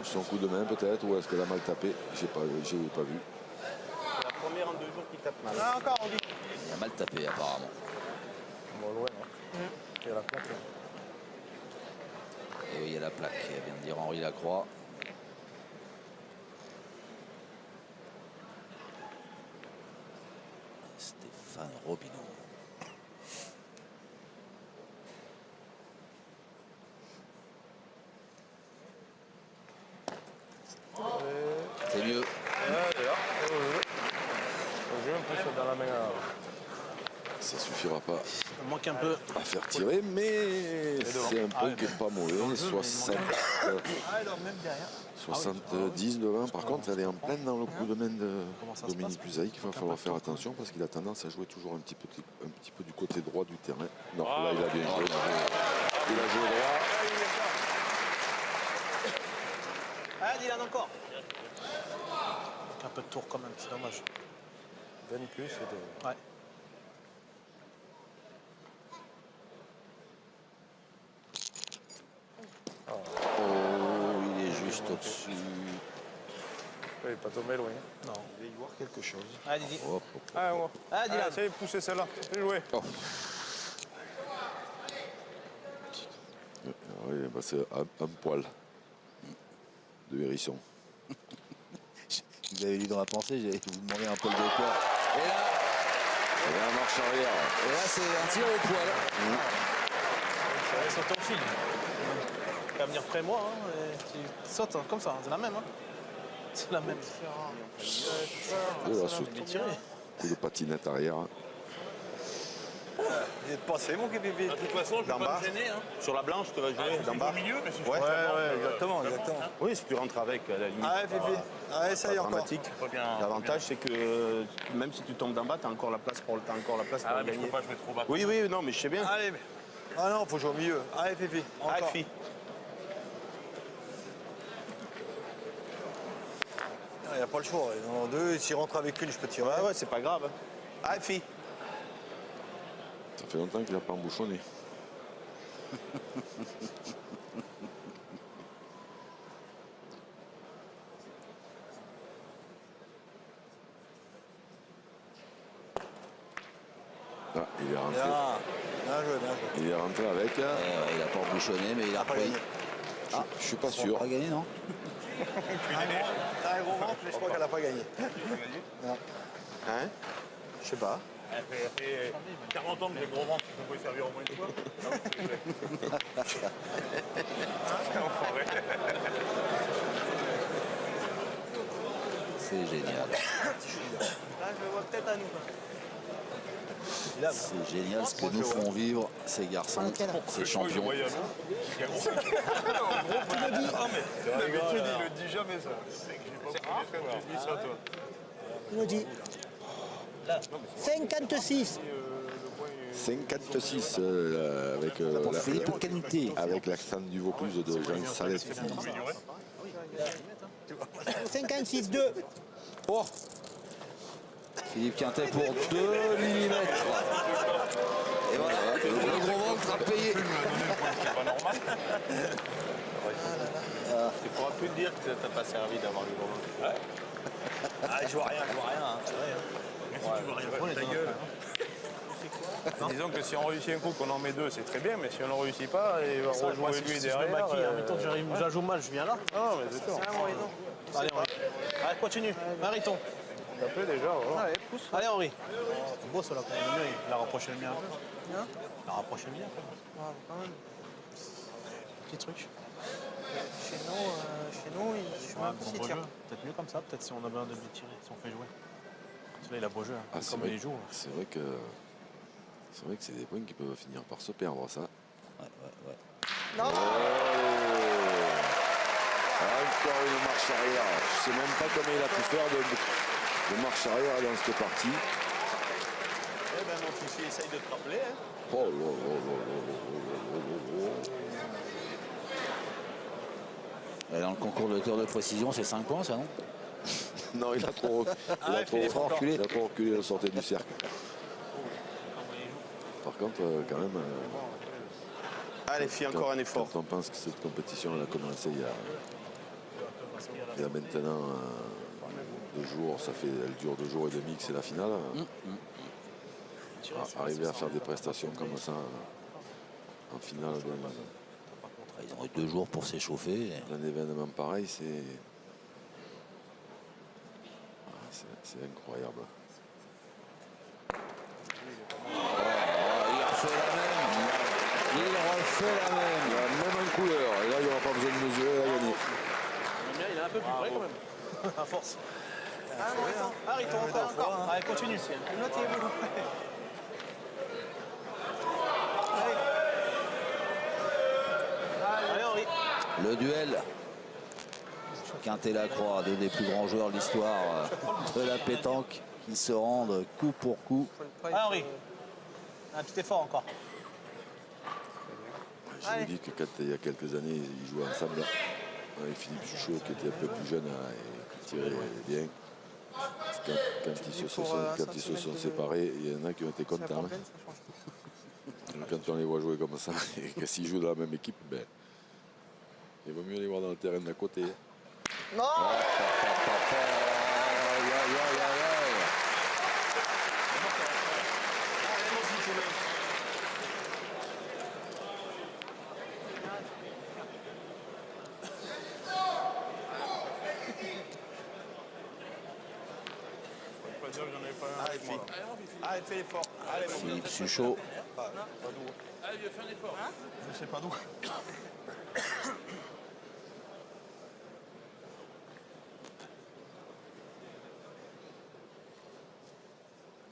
Son coup de main peut-être, ou est-ce qu'elle a mal tapé? Je sais pas, j'ai pas vu. C'est la première en 2 jours qui tape mal. Encore, on dit. Il a mal tapé apparemment. Bon, loin, hein. Il y a la plaque. Et oui, il y a la plaque, vient de dire Henri Lacroix. Stéphane Robineau. C'est mieux. J'ai un peu ça dans la main. Ça suffira pas Il manque un peu. à faire tirer, mais c'est un point qui n'est pas mauvais. 70 devant. Par contre, elle est en pleine dans le coup de main de Dominique Usaï qu'il va falloir faire attention parce qu'il a tendance à jouer toujours un petit peu du côté droit du terrain. Non, là, il a bien joué. Il a joué droit. Ah, Dylan encore. Un peu de tour quand même, c'est dommage. 20 plus et de... Ouais. Oh, il est juste au-dessus. Il n'est pas tombé loin. Non, il va y voir quelque chose. Allez, Didi. Hop, hop. Ah, ouais. Ah, Dylan. C'est poussé celle-là. Bien joué. Oh. Oui, bah c'est un poil de hérisson. Vous avez lu dans la pensée, j'allais vous demander un poil de poil. Et là, Et là, marche arrière. et là c'est un tir au poil. Sur ton fil. Tu vas venir près de moi, hein, et tu sautes comme ça, c'est la même. Hein. C'est la même. Et là, ce coup de patinette arrière. Il est passé, mon Kébébé. De toute façon, je D'en vais bas. pas me gêner. Hein. Sur la blanche, tu vas jouer d'en bas. Au milieu, mais si je Ouais, peux savoir, exactement, exactement. Oui, si tu rentres avec, à la limite. Ah, Fifi. Ah, ça y est, encore. Dramatique. pas bien. L'avantage, c'est que même si tu tombes d'en bas, tu as encore la place pour, Ah, mais je gagner. peux pas jouer trop bas. Oui, oui, non, mais je sais bien. Allez, mais... Ah non, faut jouer au milieu. Allez, Fifi. Ah, Encore. fille. Il n'y a pas le choix. Il y en a deux. S'il rentre avec une, je peux tirer. Ouais, ouais, c'est pas grave. Ah, fille. Ça fait longtemps qu'il n'a pas embouchonné. Ah, il est rentré. Bien. Bien joué, bien joué. Il est rentré avec. Ouais, il a pas embouchonné, mais il a Pas pris. gagné. Je suis pas Il sûr. a pas gagné, non? T'as un gros ventre, mais je crois qu'elle n'a pas gagné. Hein? Je sais pas. Elle fait 40 ans que j'ai gros ventre, je peux servir au moins une fois. C'est génial. Là, je le vois peut-être à nous. C'est génial ce que nous font vivre ces garçons, ces champions. D'habitude, il le dit jamais ça. C'est que j'ai pas dit ça, toi. Il me dit 56. 56 avec, Philippe Canté. avec l'accent du Vaucluse de Jean Salès. 56-2. Oh, Philippe Quintet pour 2 mm. Et voilà, le gros ventre a payé. C'est pas normal. Il faudra plus te dire que t'as pas servi d'avoir le gros ventre. Ah, je vois rien, je vois rien. Hein. Ta gueule. Disons que si on réussit un coup, qu'on en met deux, c'est très bien, mais si on ne réussit pas, il va rejouer lui derrière. Mettons que je la joue mal, je viens là. Non, mais c'est sûr. Allez, Henri. Allez, continue. Mariton. Ça peut déjà, voilà. Allez, Henri. C'est beau, ça, là, quand même. Il a rapproché le mien un peu. Il a rapproché le mien, quand même. Petit truc. Chez nous, je suis un peu si tire. Peut-être mieux comme ça, peut-être si on a besoin de lui tirer, si on fait jouer. Parce que là, il a beau jeu, hein, Ah, c'est comme vrai, il les joue. c'est vrai que c'est des points qui peuvent finir par se perdre, ça. Non. Oh, encore une marche arrière. Je sais même pas comment il a pu faire de marche arrière dans cette partie. Eh ben, mon fils, essaye de te rappeler. Hein. Oh là là là là là Et dans le concours de tir de précision, c'est 5 points, ça, non? non, il a trop reculé. Il a trop reculé, il a sorti du cercle. Par contre, quand même, Allez, fille, encore un effort. quand on pense que cette compétition elle a commencé il y a maintenant 2 jours, elle dure 2 jours et demi que c'est la finale. Arriver à faire des prestations comme ça en finale Ils ont eu 2 jours pour s'échauffer. d'un événement pareil, c'est incroyable. Il refait la même. Il refait la même. Même en couleur, et là il n'y aura pas besoin de mesurer, il a gagné. Le mien, il est un peu plus près, quand même. À force. Mariton, encore. Allez, continue. L'autre, il est beaucoup. Allez, Henri. Le duel. Quintet-Lacroix, 2 des plus grands joueurs de l'histoire de la pétanque qui se rendent coup pour coup. Allez, Henri. Un petit effort encore. Je vous dis que il y a quelques années, ils jouaient ensemble avec Philippe Chuchot qui était un peu plus jeune et qui tirait bien. Quand ils se sont séparés, il y en a qui ont été contents. Quand on les voit jouer comme ça, et que s'ils jouent dans la même équipe, ben, il vaut mieux les voir dans le terrain d'à côté. Non. Pas dire que j'en avais pas un. Allez, fille. Allez, fais l'effort. Allez, mon Philippe Suchot. Allez, viens, fais un effort. Je sais pas d'où.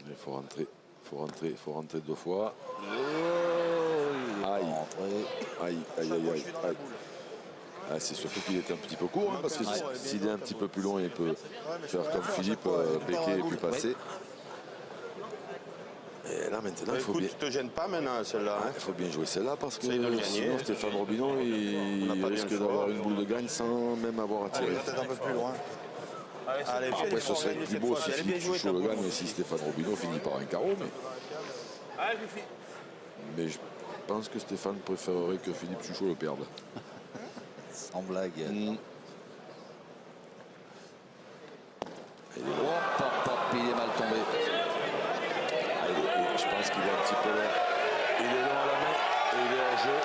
Il faut rentrer. Il faut rentrer 2 fois. Aïe. Aïe, aïe, aïe, aïe, aïe. Ah, c'est surtout qu'il était un petit peu court, hein, parce que s'il est un petit peu plus long, il peut faire comme Philippe, péquer et puis passer. Et là maintenant, il faut Écoute, bien. tu te gênes pas maintenant celle-là. Hein. Il faut bien jouer celle-là parce que Essaye de le gagner. sinon Stéphane Robineau il n'a pas risque bien le choix. d'avoir une boule de gagne sans même avoir à tirer. Peut-être un peu plus loin. Allez, fais Après ce l'effort, serait gagne plus cette beau fois. si Allez, Philippe bien joué, Suchot ta le boule. gagne et si Stéphane Robineau finit par un carreau. Allez, Fifi. Mais je pense que Stéphane préférerait que Philippe Suchot le perde. Sans blague. Il est Hop, hop, hop, il est mal tombé. je pense qu'il est un petit peu long. Il est long à la main et il est hors jeu.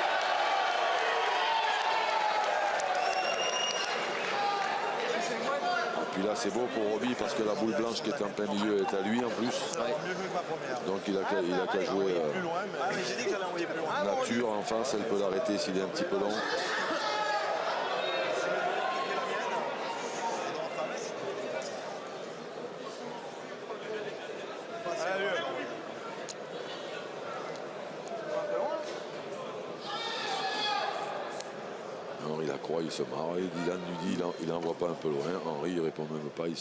Et puis là c'est beau pour Roby parce que la boule blanche qui est en plein milieu est à lui en plus. Donc il a qu'à jouer Plus loin, mais j'ai dit que j'allais envoyer plus loin. nature en face, elle peut l'arrêter s'il est un petit peu long. Henri Lacroix, il se marre. Et Dylan lui dit il n'envoie pas un peu loin. Henri, il répond même pas. Ils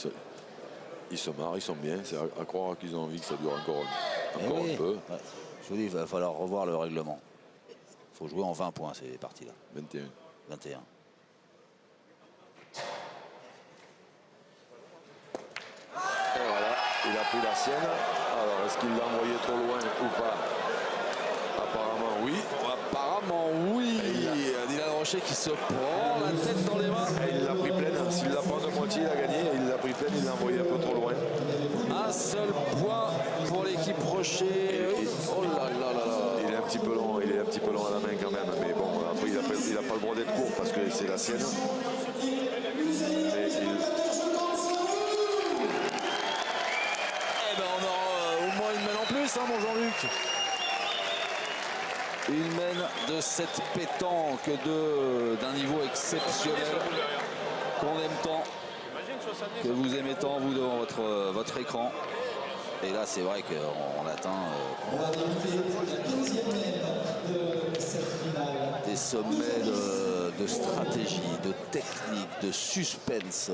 se marrent, ils sont bien. C'est à croire qu'ils ont envie que ça dure encore Oui. un peu. Ouais. Je vous dis, il va falloir revoir le règlement. Il faut jouer en 20 points ces parties-là. 21. 21. Et voilà, il a pris la sienne. Alors, est-ce qu'il l'a envoyé trop loin ou pas? Apparemment, oui. Apparemment, oui. Dylan Rocher qui se prend la tête dans les mains. Et il l'a pris pleine. S'il la prend de moitié, il a gagné. Il l'a pris pleine, il l'a envoyé un peu trop loin. Un seul point pour l'équipe Rocher. Oh là là là là. Il est un petit peu long, il est un petit peu long à la main quand même. Mais bon, après, il n'a pas le droit d'être court parce que c'est la sienne. Mais Eh ben on aura au moins une mène en plus, hein, mon Jean-Luc. Une mène de cette pétanque d'un niveau exceptionnel qu'on aime tant, que vous aimez tant, vous, devant votre écran. Et là, c'est vrai qu'on atteint des sommets de stratégie, de technique, de suspense.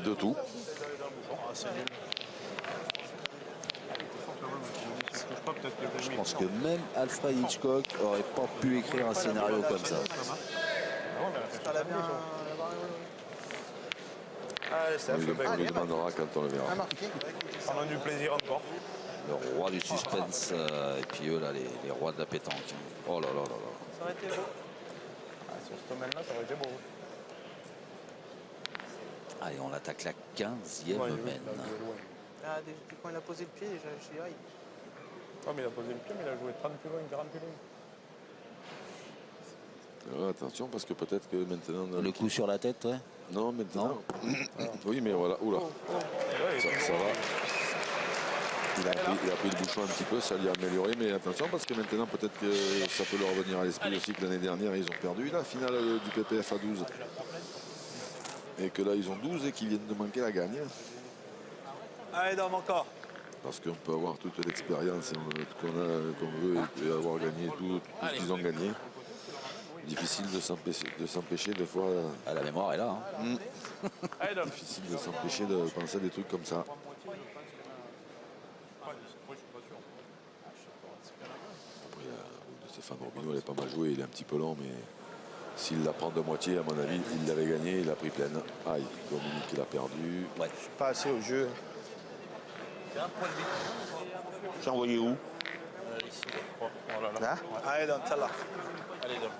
de tout. Je pense que même Alfred Hitchcock aurait pas pu écrire un scénario comme ça. Elle a bien. Allez, c'est On un lui, feu bec. on lui demandera quand on le verra. On a du plaisir encore. Le roi du suspense et puis eux là, les rois de la pétanque. Oh là là là là. Ça aurait été beau. Sur ce domaine-là, ça aurait été beau. Allez, on attaque la 15e Ouais, mène. Ah, quand il a posé le pied, j'ai dit, Ah, mais il a posé le pied, mais il a joué 30 plus loin, 40 plus loin. Alors, attention parce que peut-être que maintenant... dans Le coup sur la tête, ouais. Non, maintenant... Oui, mais voilà. Oula. Ça va. Il a pris le bouchon un petit peu, ça lui a amélioré, mais attention parce que maintenant peut-être que ça peut leur revenir à l'esprit aussi que l'année dernière ils ont perdu la finale du PPF à 12. Et que là ils ont 12 et qu'ils viennent de manquer la gagne. Allez, Dom, encore. Parce qu'on peut avoir toute l'expérience qu'on veut et avoir gagné tout ce qu'ils ont gagné. Difficile de s'empêcher des fois. Ah, la mémoire est là. Hein. Difficile de s'empêcher de penser à des trucs comme ça. Après, Stéphane Robineau, il est pas mal joué, il est un petit peu lent, mais s'il la prend de moitié, à mon avis, il l'avait gagné, il a pris pleine. Aïe, Dominique, il a perdu. Ouais. Pas assez au jeu. J'ai envoyé où? Là. Allez, Dom, celle-là. Allez, Dom.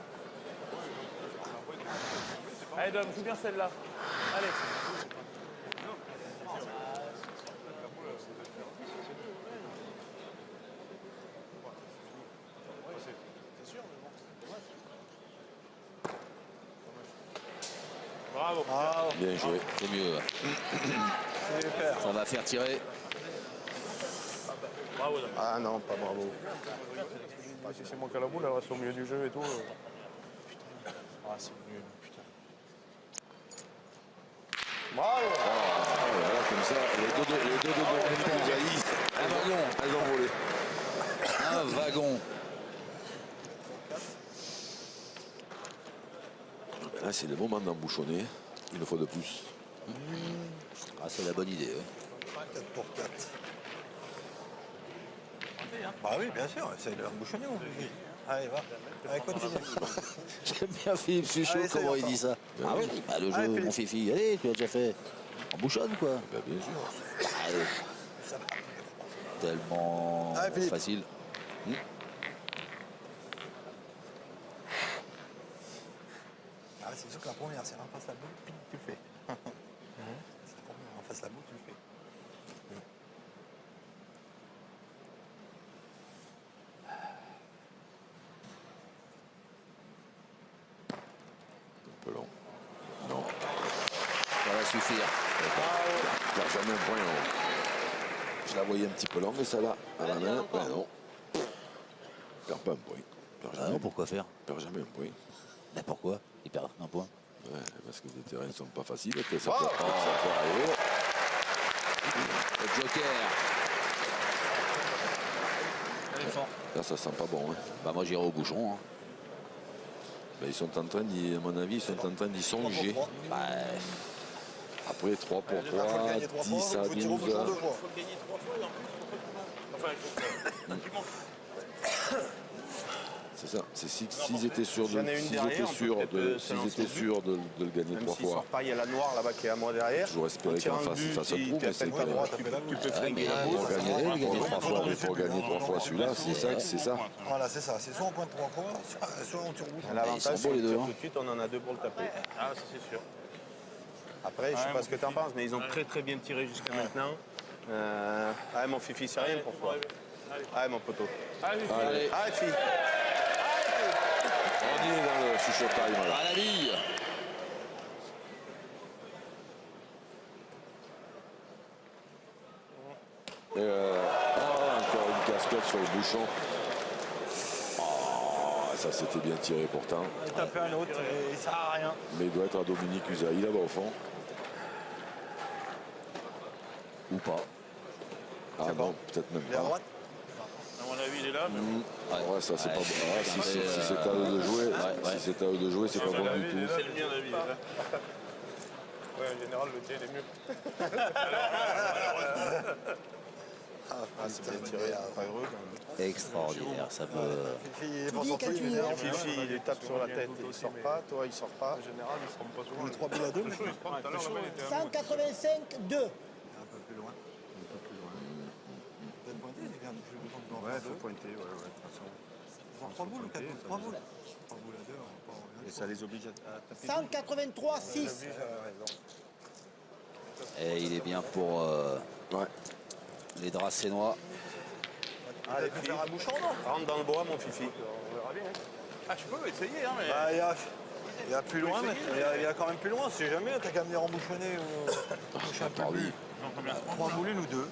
Allez, Dom, joue bien celle-là. Allez. Bravo. Bravo. Bien joué. C'est mieux. Super. Ça va faire tirer. Ah non, pas bravo. Ah, si c'est moi qui ai la boule, elle reste au milieu du jeu et tout. Ah, c'est nul, putain. Bravo. Voilà, comme ça, les deux de Kouzaï, Un wagon. elles ont volé. Un wagon. Là, c'est le moment d'embouchonner, une fois de plus. Ah, c'est la bonne idée. 4 pour 4. Bah oui, bien sûr, c'est le bouchonnier, mon Fifi. Allez, va. Allez, continue. J'aime bien Philippe Suchot, Allez, ça comment y est, il dit ça. Ah oui, bah, le jeu, Allez, mon Philippe. Fifi. Allez, tu l'as déjà fait. En bouchonne, quoi. Ben, bien sûr. Allez. Tellement Allez, Philippe. facile. Ah, c'est sûr que la première, c'est en face la boule, puis tu le fais. C'est la première, en face la boule, tu le fais. Un peu long. Non, Ça va suffire. je perds jamais un point. Non. Je la voyais un petit peu longue, mais ça là, à la main, ben non. Je perds pas un point. Je perds Ah jamais, non, pourquoi faire? je perds jamais un point. Mais pourquoi? Il perd un point. Ouais, parce que les terrains ne sont pas faciles, que ça peut arriver. Le joker. Là, ça sent pas bon. Hein. Bah moi j'irai au bouchon. Hein. Ben, ils sont en train d'y, à mon avis, ils sont en train d'y songer. Bah, Après 3 pour Il faut 3, gagner 3 fois, 10 à il faut tirer au 12. bouchon 2 fois. C'est ça. C'est s'ils étaient sûrs de, J'en ai une s'ils derrière, étaient on peut sûrs peut-être, de, se s'ils lancer étaient au but. sûrs de le gagner Même 3 s'il sort fois. pas, il y a la noire là-bas qui est à moi derrière. Toujours espérer En tirant qu'en face, le but, ça se il trouve, t'es mais à c'est peine que droite, tu peux flinguer la boule. pour gagner, il gagne pour 3 fois. pour gagner 3 fois celui-là, c'est ça, c'est ça. Voilà, c'est ça. C'est soit on pointe 3 fois, soit on tire au bouchon. L'avantage, Ils sont c'est beaux, les que deux, tout hein. de suite, on en a deux pour le taper. Ah, ça c'est sûr. Après, je sais pas ce que tu en penses, mais ils ont très bien tiré jusqu'à maintenant. Ah, mon Fifi, c'est rien pour toi. Ah, mon poteau. Allez, Allez, Ah, fille. on y est dans le chuchot time là. à la bille. Et encore une casquette sur le bouchon. Oh, ça c'était bien tiré pourtant. Il tape un autre et ça sert à rien. Mais il doit être à Dominique Usaï là-bas au fond. Ou pas. Ah non, peut-être même Il est à pas. droite. à mon avis, il est là. Mais Ouais, ça c'est pas bon. Ah, si c'est, c'est à eux de jouer, ouais. si c'est à eux de jouer, c'est pas bon du tout. c'est le mien, David. il est là. Ouais, en général, le tien, il est mieux. Ah, C'est bien tiré, pas heureux quand même. Extraordinaire. Ça me. Fifi, il est pour sortir, il m'énerve. Fifi, il les tape sur la tête et il sort pas. Toi, il sort pas. En général, il se trompe pas souvent. Il est 3 boules à 2. Tout à l'heure, la balle était à moi. 185-2. Un peu plus loin. Vous êtes pointé, il vient de toucher le bouton de Ouais, faut pointer, ouais, de toute façon. Ils ont 3 boules ou 4 boules 3 boules. 3 boules à 2, on va pas Et ça les oblige à taper. 183-6. Et il est bien pour Ouais. les Dracénois. Allez, Tu peux faire un bouchon, non? rentre dans le bois, mon Fifi. Ah, je peux essayer, hein, mais. Bah, il y a plus loin, mais il y a quand même plus loin. Si jamais, t'as qu'à venir embouchonner ou boucher un peu Pardi. plus. 3 boules, une ou 2.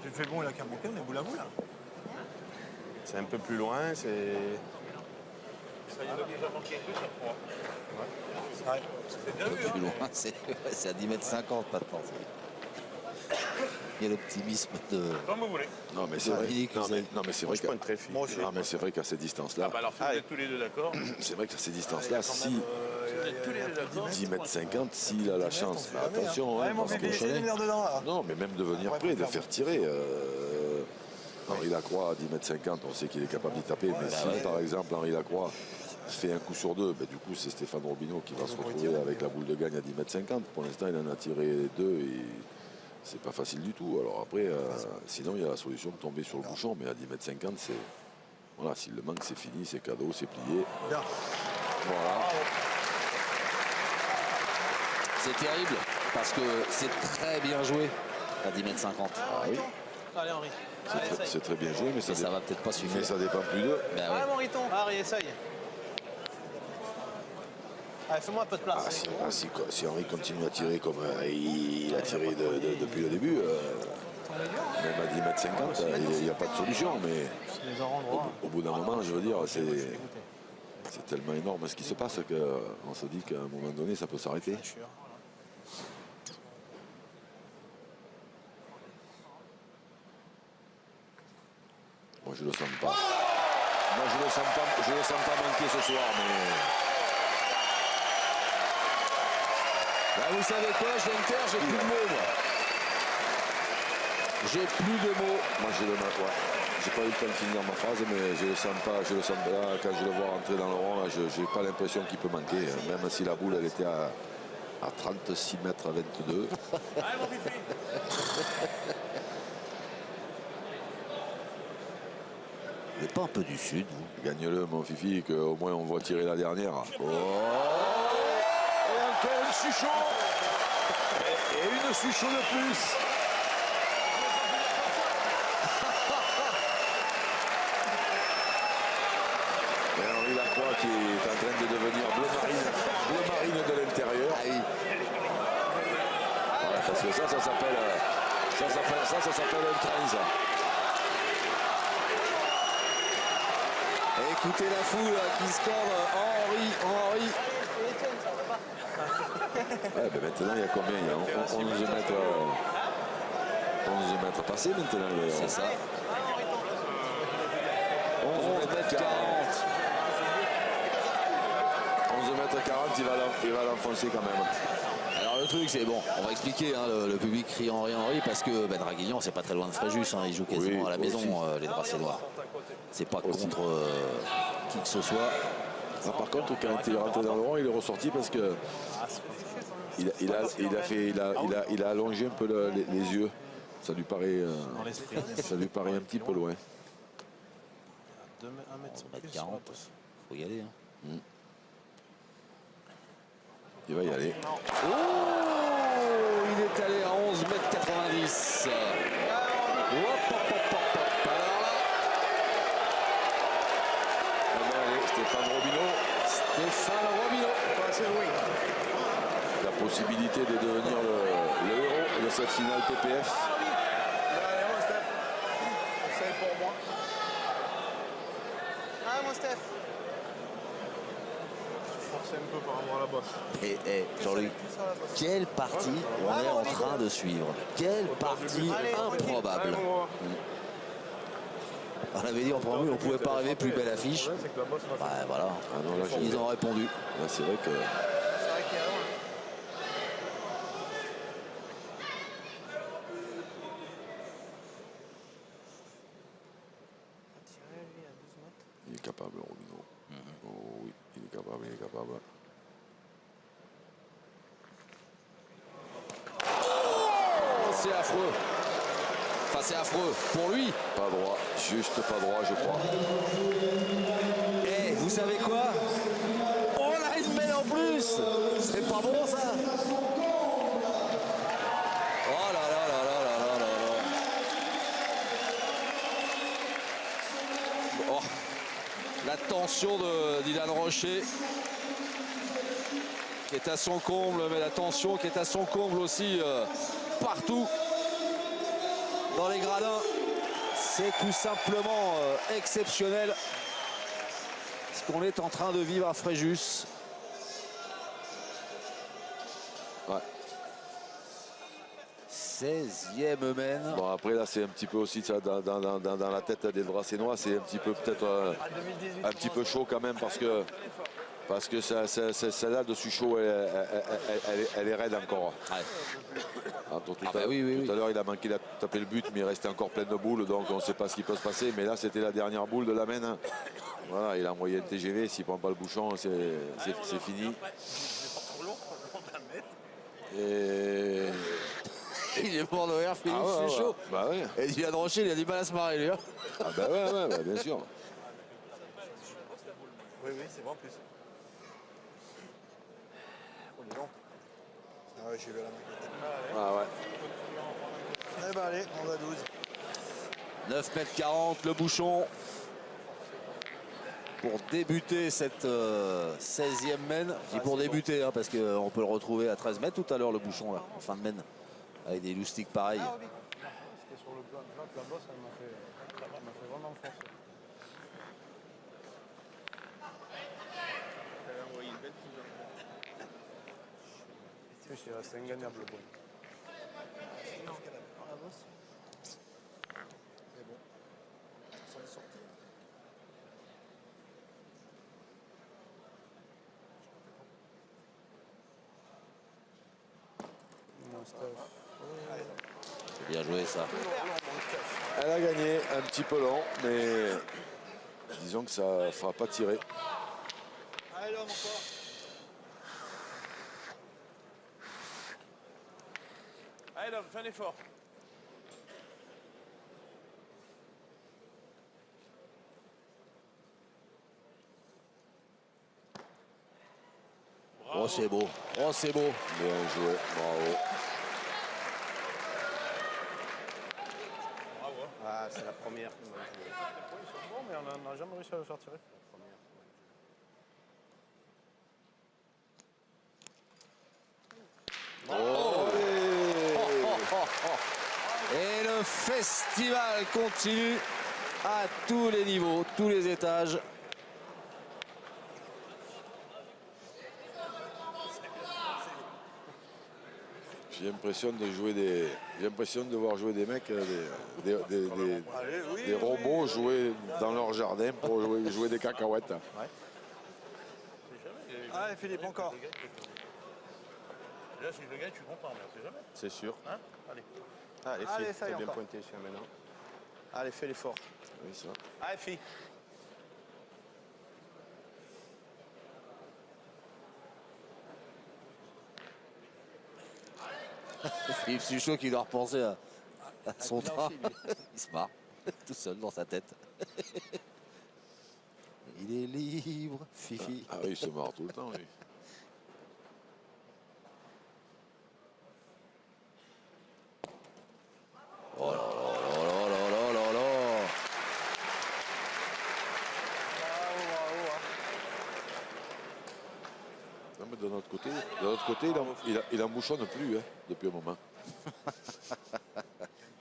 Tu te fais bon, il a qu'à manquer, on est boule à boule. C'est un peu plus loin, c'est. Ça y est, l'oblige à manquer plus sur 3. Ouais. C'est bien vu, hein. Plus loin, c'est à 10 mètres 50 maintenant. Il y a l'optimisme de. Comme vous voulez. Non mais c'est vrai. Dominique Non mais, Usaï. non, mais c'est Moi, vrai je pointe très fine. Moi aussi. non, mais c'est vrai qu'à ces distances-là, Ah, bah alors, si vous êtes tous les deux d'accord, c'est vrai qu'à ces distances-là, si tous les deux d'accord. 10 mètres 50, s'il a la chance, mais attention, hein, Allez, mon parce bébé, que- essaye de venir dedans, là. non, mais même de venir Après, près, faut de faire faire tirer. Henri Lacroix à 10 mètres 50, on sait qu'il est capable d'y taper, mais si par exemple Henri Lacroix fait un coup sur deux, ben, du coup c'est Stéphane Robineau qui va se retrouver avec la boule de gagne à 10 mètres 50. Pour l'instant, il en a tiré 2 et c'est pas facile du tout. Alors après, sinon il y a la solution de tomber sur le bouchon, mais à 10 mètres 50, c'est. Voilà, s'il le manque, c'est fini, c'est cadeau, c'est plié. Bien. Voilà. C'est terrible parce que c'est très bien joué à 10 mètres 50. Ah oui, Allez, Henri. c'est très bien joué, mais ça, Et ça va peut-être pas suffire. mais ça dépend plus d'eux. Ben ouais. Allez, mon Riton. Allez, essaye. Allez, fais-moi un peu de place. Si Henri continue à tirer comme il a tiré depuis le début, même à 10 mètres 50, il n'y a pas de solution. Mais Les en droit. au bout d'un moment, je veux dire, c'est tellement énorme ce qui se passe qu'on se dit qu'à un moment donné, ça peut s'arrêter. Moi, je le sens pas. Moi, je le sens pas manquer ce soir, mais... Bah, vous savez quoi, je viens de faire, j'ai plus de mots, moi. J'ai plus de mots. Moi, j'ai pas eu le temps de finir ma phrase, mais je le sens pas. Je le sens là, quand je le vois rentrer dans le rond, là, j'ai pas l'impression qu'il peut manquer. Même si la boule, elle était à 36 mètres à 22. Allez, mon Fifi. Vous n'êtes pas un peu du sud, vous? Gagne-le, mon Fifi, qu'au moins on voit tirer la dernière. Oh, et encore une Suchot. Et une Suchot de plus. Et Henri Lacroix qui est en train de devenir bleu marine de l'intérieur. Ouais, parce que ça s'appelle un train, ça. Et écoutez la foule qui scande Henri. Ouais, ben maintenant, il y a combien? Il y a 11 mètres passés maintenant. C'est ça. 11 mètres 40. 11 mètres 40, il va l'enfoncer quand même. Alors le truc c'est bon, on va expliquer, hein, le public crie Henri parce que Draguignan c'est pas très loin de Fréjus, hein, il joue quasiment à la maison, les Dracénois. C'est pas contre qui que ce soit. Ah, par contre, quand il est rentré dans le rond, il est ressorti parce que il a allongé un peu les yeux. Ça lui paraît un petit peu loin. 1 mètre 40, faut y aller. Hein. Il va y aller. Oh, il est allé à 11 mètres 90. Stéphane Robineau. Pas assez loin. La possibilité de devenir le héros de cette finale PPF. Allez, moi, Steph. C'est pour moi. Ah, moi, Steph. Forcer un peu par rapport à la bosse. Et Jean-Luc, quelle partie on est en train de suivre? Quelle partie improbable. On avait dit en premier, on ne pouvait pas rêver plus belle affiche. C'est que la bosse va Ouais, voilà. Ah non, là, Ils ont répondu. là, c'est vrai que... C'est vrai qu'il y a loin. Tirer, lui, à 12 mètres. Il est capable, Robineau. Oh oui, il est capable. Oh, c'est affreux. Enfin, c'est affreux pour lui. Pas droit, juste pas droit, je crois. Eh, vous savez quoi? On a une mêle en plus. C'est pas bon, ça. Oh là là là là là là là là. Oh. La tension de Dylan Rocher qui est à son comble, mais la tension qui est à son comble aussi partout dans les gradins. C'est tout simplement exceptionnel ce qu'on est en train de vivre à Fréjus. Ouais. 16e mène. Bon, après, là, c'est un petit peu aussi ça, dans la tête des Dracénois, c'est un petit peu peut-être un petit peu chaud quand même parce que celle-là de Suchot, elle est raide encore. Ouais. Tout à l'heure, il a manqué de taper le but, mais il restait encore plein de boules, donc on ne sait pas ce qui peut se passer. Mais là, c'était la dernière boule de la main. Voilà, il a envoyé un TGV, s'il ne prend pas le bouchon, c'est fini. Et... Il est mort de rire, Philippe Suchot. Ouais. Bah ouais. Et Dylan Rocher, il a du mal à se marrer, lui. Hein. Ah bah ouais, bah, bien sûr. Oui, c'est bon en plus. Oh, il est long. Ah ouais, j'ai vu la maquette. Ah ouais. Eh ben allez, on va 12. 9 mètres 40, le bouchon. pour débuter cette 16e mène. Je dis pour débuter, hein, parce qu'on peut le retrouver à 13 mètres tout à l'heure, le bouchon, là, en fin de mène, avec des loustiques pareils. C'était sur le plan bas, ça m'a fait vraiment forcer. C'est ingagnable le point. C'est bien joué ça. Elle a gagné, un petit peu lent, mais disons que ça ne fera pas tirer. Allez l'homme encore. Allez l'homme, fais un effort. Oh c'est beau, oh c'est beau. Bien joué, bravo. Ah, c'est la première qui m'a joué. Ils sont bons, mais on n'a jamais réussi à le faire tirer. Et le festival continue à tous les niveaux, tous les étages. J'ai l'impression de voir jouer des mecs, des robots jouer dans leur jardin pour jouer des cacahuètes. Allez Philippe, encore. Là, si je le gagne, je suis content, mais on sait jamais. C'est sûr. Hein? Allez. Allez, Allez, fille, ça y est, t'es bien encore. pointé sur maintenant. Allez, fais l'effort. Oui, ça. Allez, fille. Philippe Suchot qui doit repenser à son train. Il se marre tout seul dans sa tête. Il est libre, Fifi. Ah oui, il se marre tout le temps, lui. Oh là là là là là là là. Non, mais de notre côté, il en bouchonne plus, hein, depuis un moment.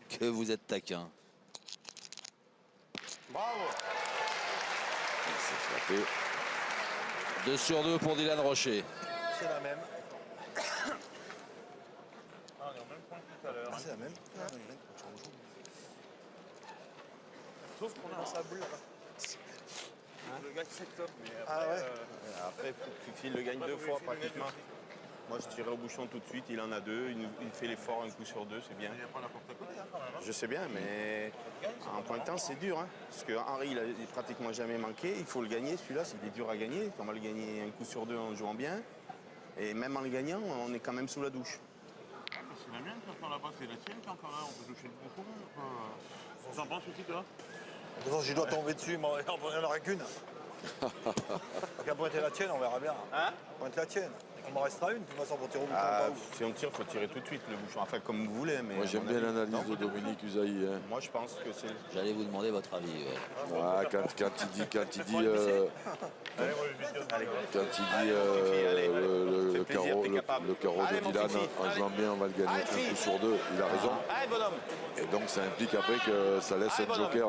Que vous êtes taquin. Bravo. Il s'est frappé. 2 sur 2 pour Dylan Rocher. C'est la même. Ah, on est au même point que tout à l'heure. Ah, c'est la même. Sauf qu'on a sa boule là-bas. Le gars qui fait top, mais après, Ah ouais. Après, Fifi le gagne deux fois pratiquement. Moi, je tirais au bouchon tout de suite, il en a deux, il fait l'effort un coup sur deux, c'est bien. il n'y a pas n'importe quoi hein, quand même. Hein. Je sais bien, mais en pointant, c'est dur. Hein, parce que Henri, il a pratiquement jamais manqué. Il faut le gagner, celui-là, il est dur à gagner. On va le gagner un coup sur deux en jouant bien. Et même en le gagnant, on est quand même sous la douche. C'est la mienne qui est là-bas, c'est la tienne qui est encore là. On peut toucher le bouchon. Vous en pensez aussi, toi? De toute façon, je dois tomber dessus, mais il n'y en aura qu'une. Qu'à pointer la tienne, on verra bien. Hein? Pointe la tienne. Il m'en restera une, de toute façon, pour tirer au bouchon. Ah, pas où. si on tire, il faut tirer tout de suite le bouchon. Enfin, comme vous voulez. Mais Moi, j'aime à mon bien avis, l'analyse non. de Dominique Usaï. Hein. Moi, je pense que c'est. J'allais vous demander votre avis. Ouais. Ah, quand il dit Allez, le plaisir, t'es capable. le carreau Allez, de mon Dylan, Fifi, en allez. jouant bien, on va le gagner Allez, un Fifi. coup sur deux. Il a raison. Allez, bonhomme. Et donc, ça implique après que ça laisse Allez, un bonhomme. joker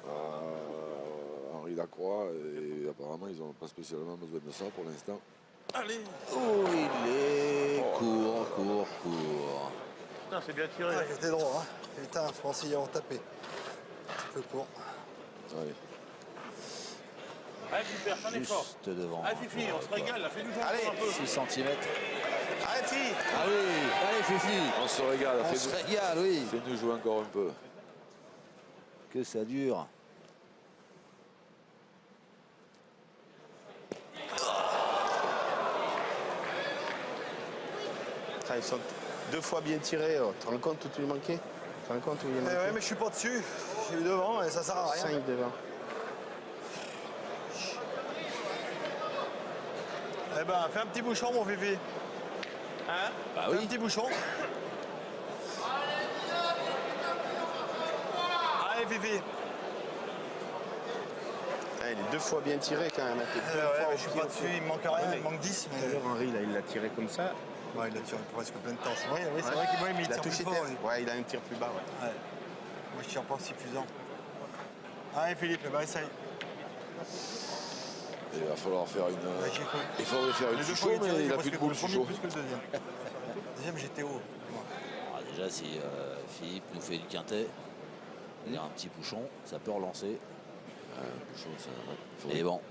à Henri Lacroix. Et apparemment, ils n'ont pas spécialement besoin de ça pour l'instant. Allez! Oh, il est court. Putain, c'est bien tiré. Ah, j'étais droit. Hein. Putain, je pensais y avoir tapé. Un petit peu court. Allez. Allez, super, fais un effort. Juste devant. Allez, Fifi, on se régale, là, fais-nous jouer Allez. encore un peu. 6 cm. Allez, fille. Ah oui, allez Fifi. On se régale. On se régale, oui. Fais-nous jouer encore un peu. Que ça dure. Ah, ils sont deux fois bien tirés. Oh. Tu te rends compte où tu es manqué? Tu te rends compte où il est Eh manqué? ouais, mais je suis pas dessus. J'ai eu devant et ça sert à rien. 5 devant. Eh ben, fais un petit bouchon, mon Fifi. Hein? Bah Fais un oui. petit bouchon. Allez, Fifi. il est 2 fois bien tiré quand même. Je suis pas dessus, il me manque rien, il me manque 10. Tout à l'heure, Henri, il l'a tiré comme ça. Ouais, il a tiré presque plein de temps. Oui, c'est vrai qu'il tire touché plus fort. terre. Lui. Ouais, il a un tir plus bas. Ouais. Ouais. Moi, je tire pas aussi puissant. Allez, Philippe, bah, essaye. Il va falloir faire une. Il faudrait faire une Les deux Suchot, fois, mais il a presque plus de boule le premier Suchot. plus que le deuxième. Le deuxième, j'étais haut. Alors déjà, si Philippe nous fait du quintet, c'est-à-dire un petit bouchon, ça peut relancer. Bouchon, ça, Mais bon,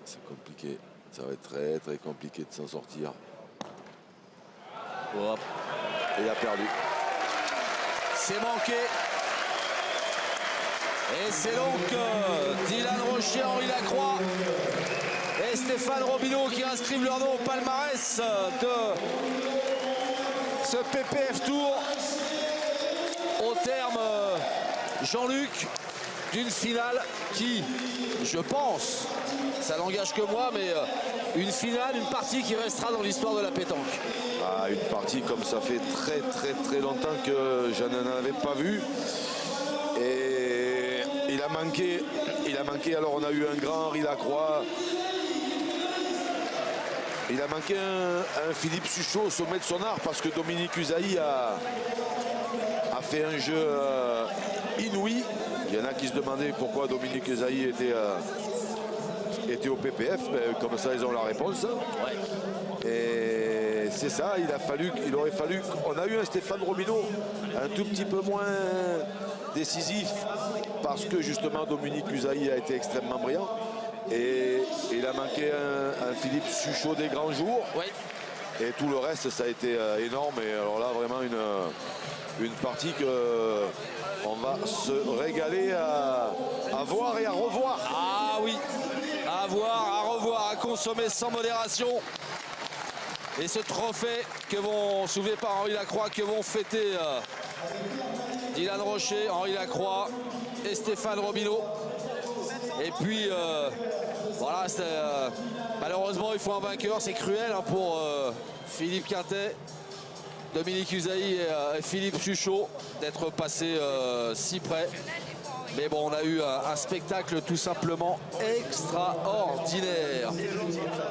c'est compliqué. Ça va être très très compliqué de s'en sortir. hop, Et il a perdu. c'est manqué. Et c'est donc Dylan Rocher, Henri Lacroix et Stéphane Robineau qui inscrivent leur nom au palmarès de ce PPF Tour. Au terme, Jean-Luc, d'une finale qui, je pense, ça n'engage que moi, mais une finale, une partie qui restera dans l'histoire de la pétanque. Ah, une partie comme ça fait très très très longtemps que je n'en avais pas vu. Et il a manqué, alors on a eu un grand Henri Lacroix. Il a manqué un Philippe Suchot au sommet de son art parce que Dominique Usaï a fait un jeu inouï. Il y en a qui se demandaient pourquoi Dominique Usaï était au PPF. Ben, comme ça, ils ont la réponse. Et c'est ça, il aurait fallu. On a eu un Stéphane Robineau un tout petit peu moins décisif parce que justement Dominique Usaï a été extrêmement brillant. Et il a manqué un Philippe Suchot des grands jours. Et tout le reste, ça a été énorme. Et alors là, vraiment une partie que on va se régaler à voir et à revoir. Ah oui, à voir, à revoir, à consommer sans modération. Et ce trophée que vont soulever par Henri Lacroix, que vont fêter Dylan Rocher, Henri Lacroix et Stéphane Robineau. Et puis, voilà, malheureusement, il faut un vainqueur. C'est cruel hein, pour Philippe Quintet, Dominique Usaï et Philippe Suchot d'être passés si près. Mais bon, on a eu un spectacle tout simplement extraordinaire.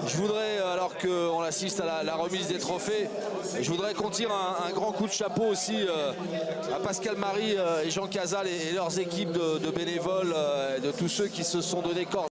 Je voudrais, alors qu'on assiste à la remise des trophées, je voudrais qu'on tire un grand coup de chapeau aussi à Pascal Marie et Jean Casal et leurs équipes de bénévoles, de tous ceux qui se sont donnés corps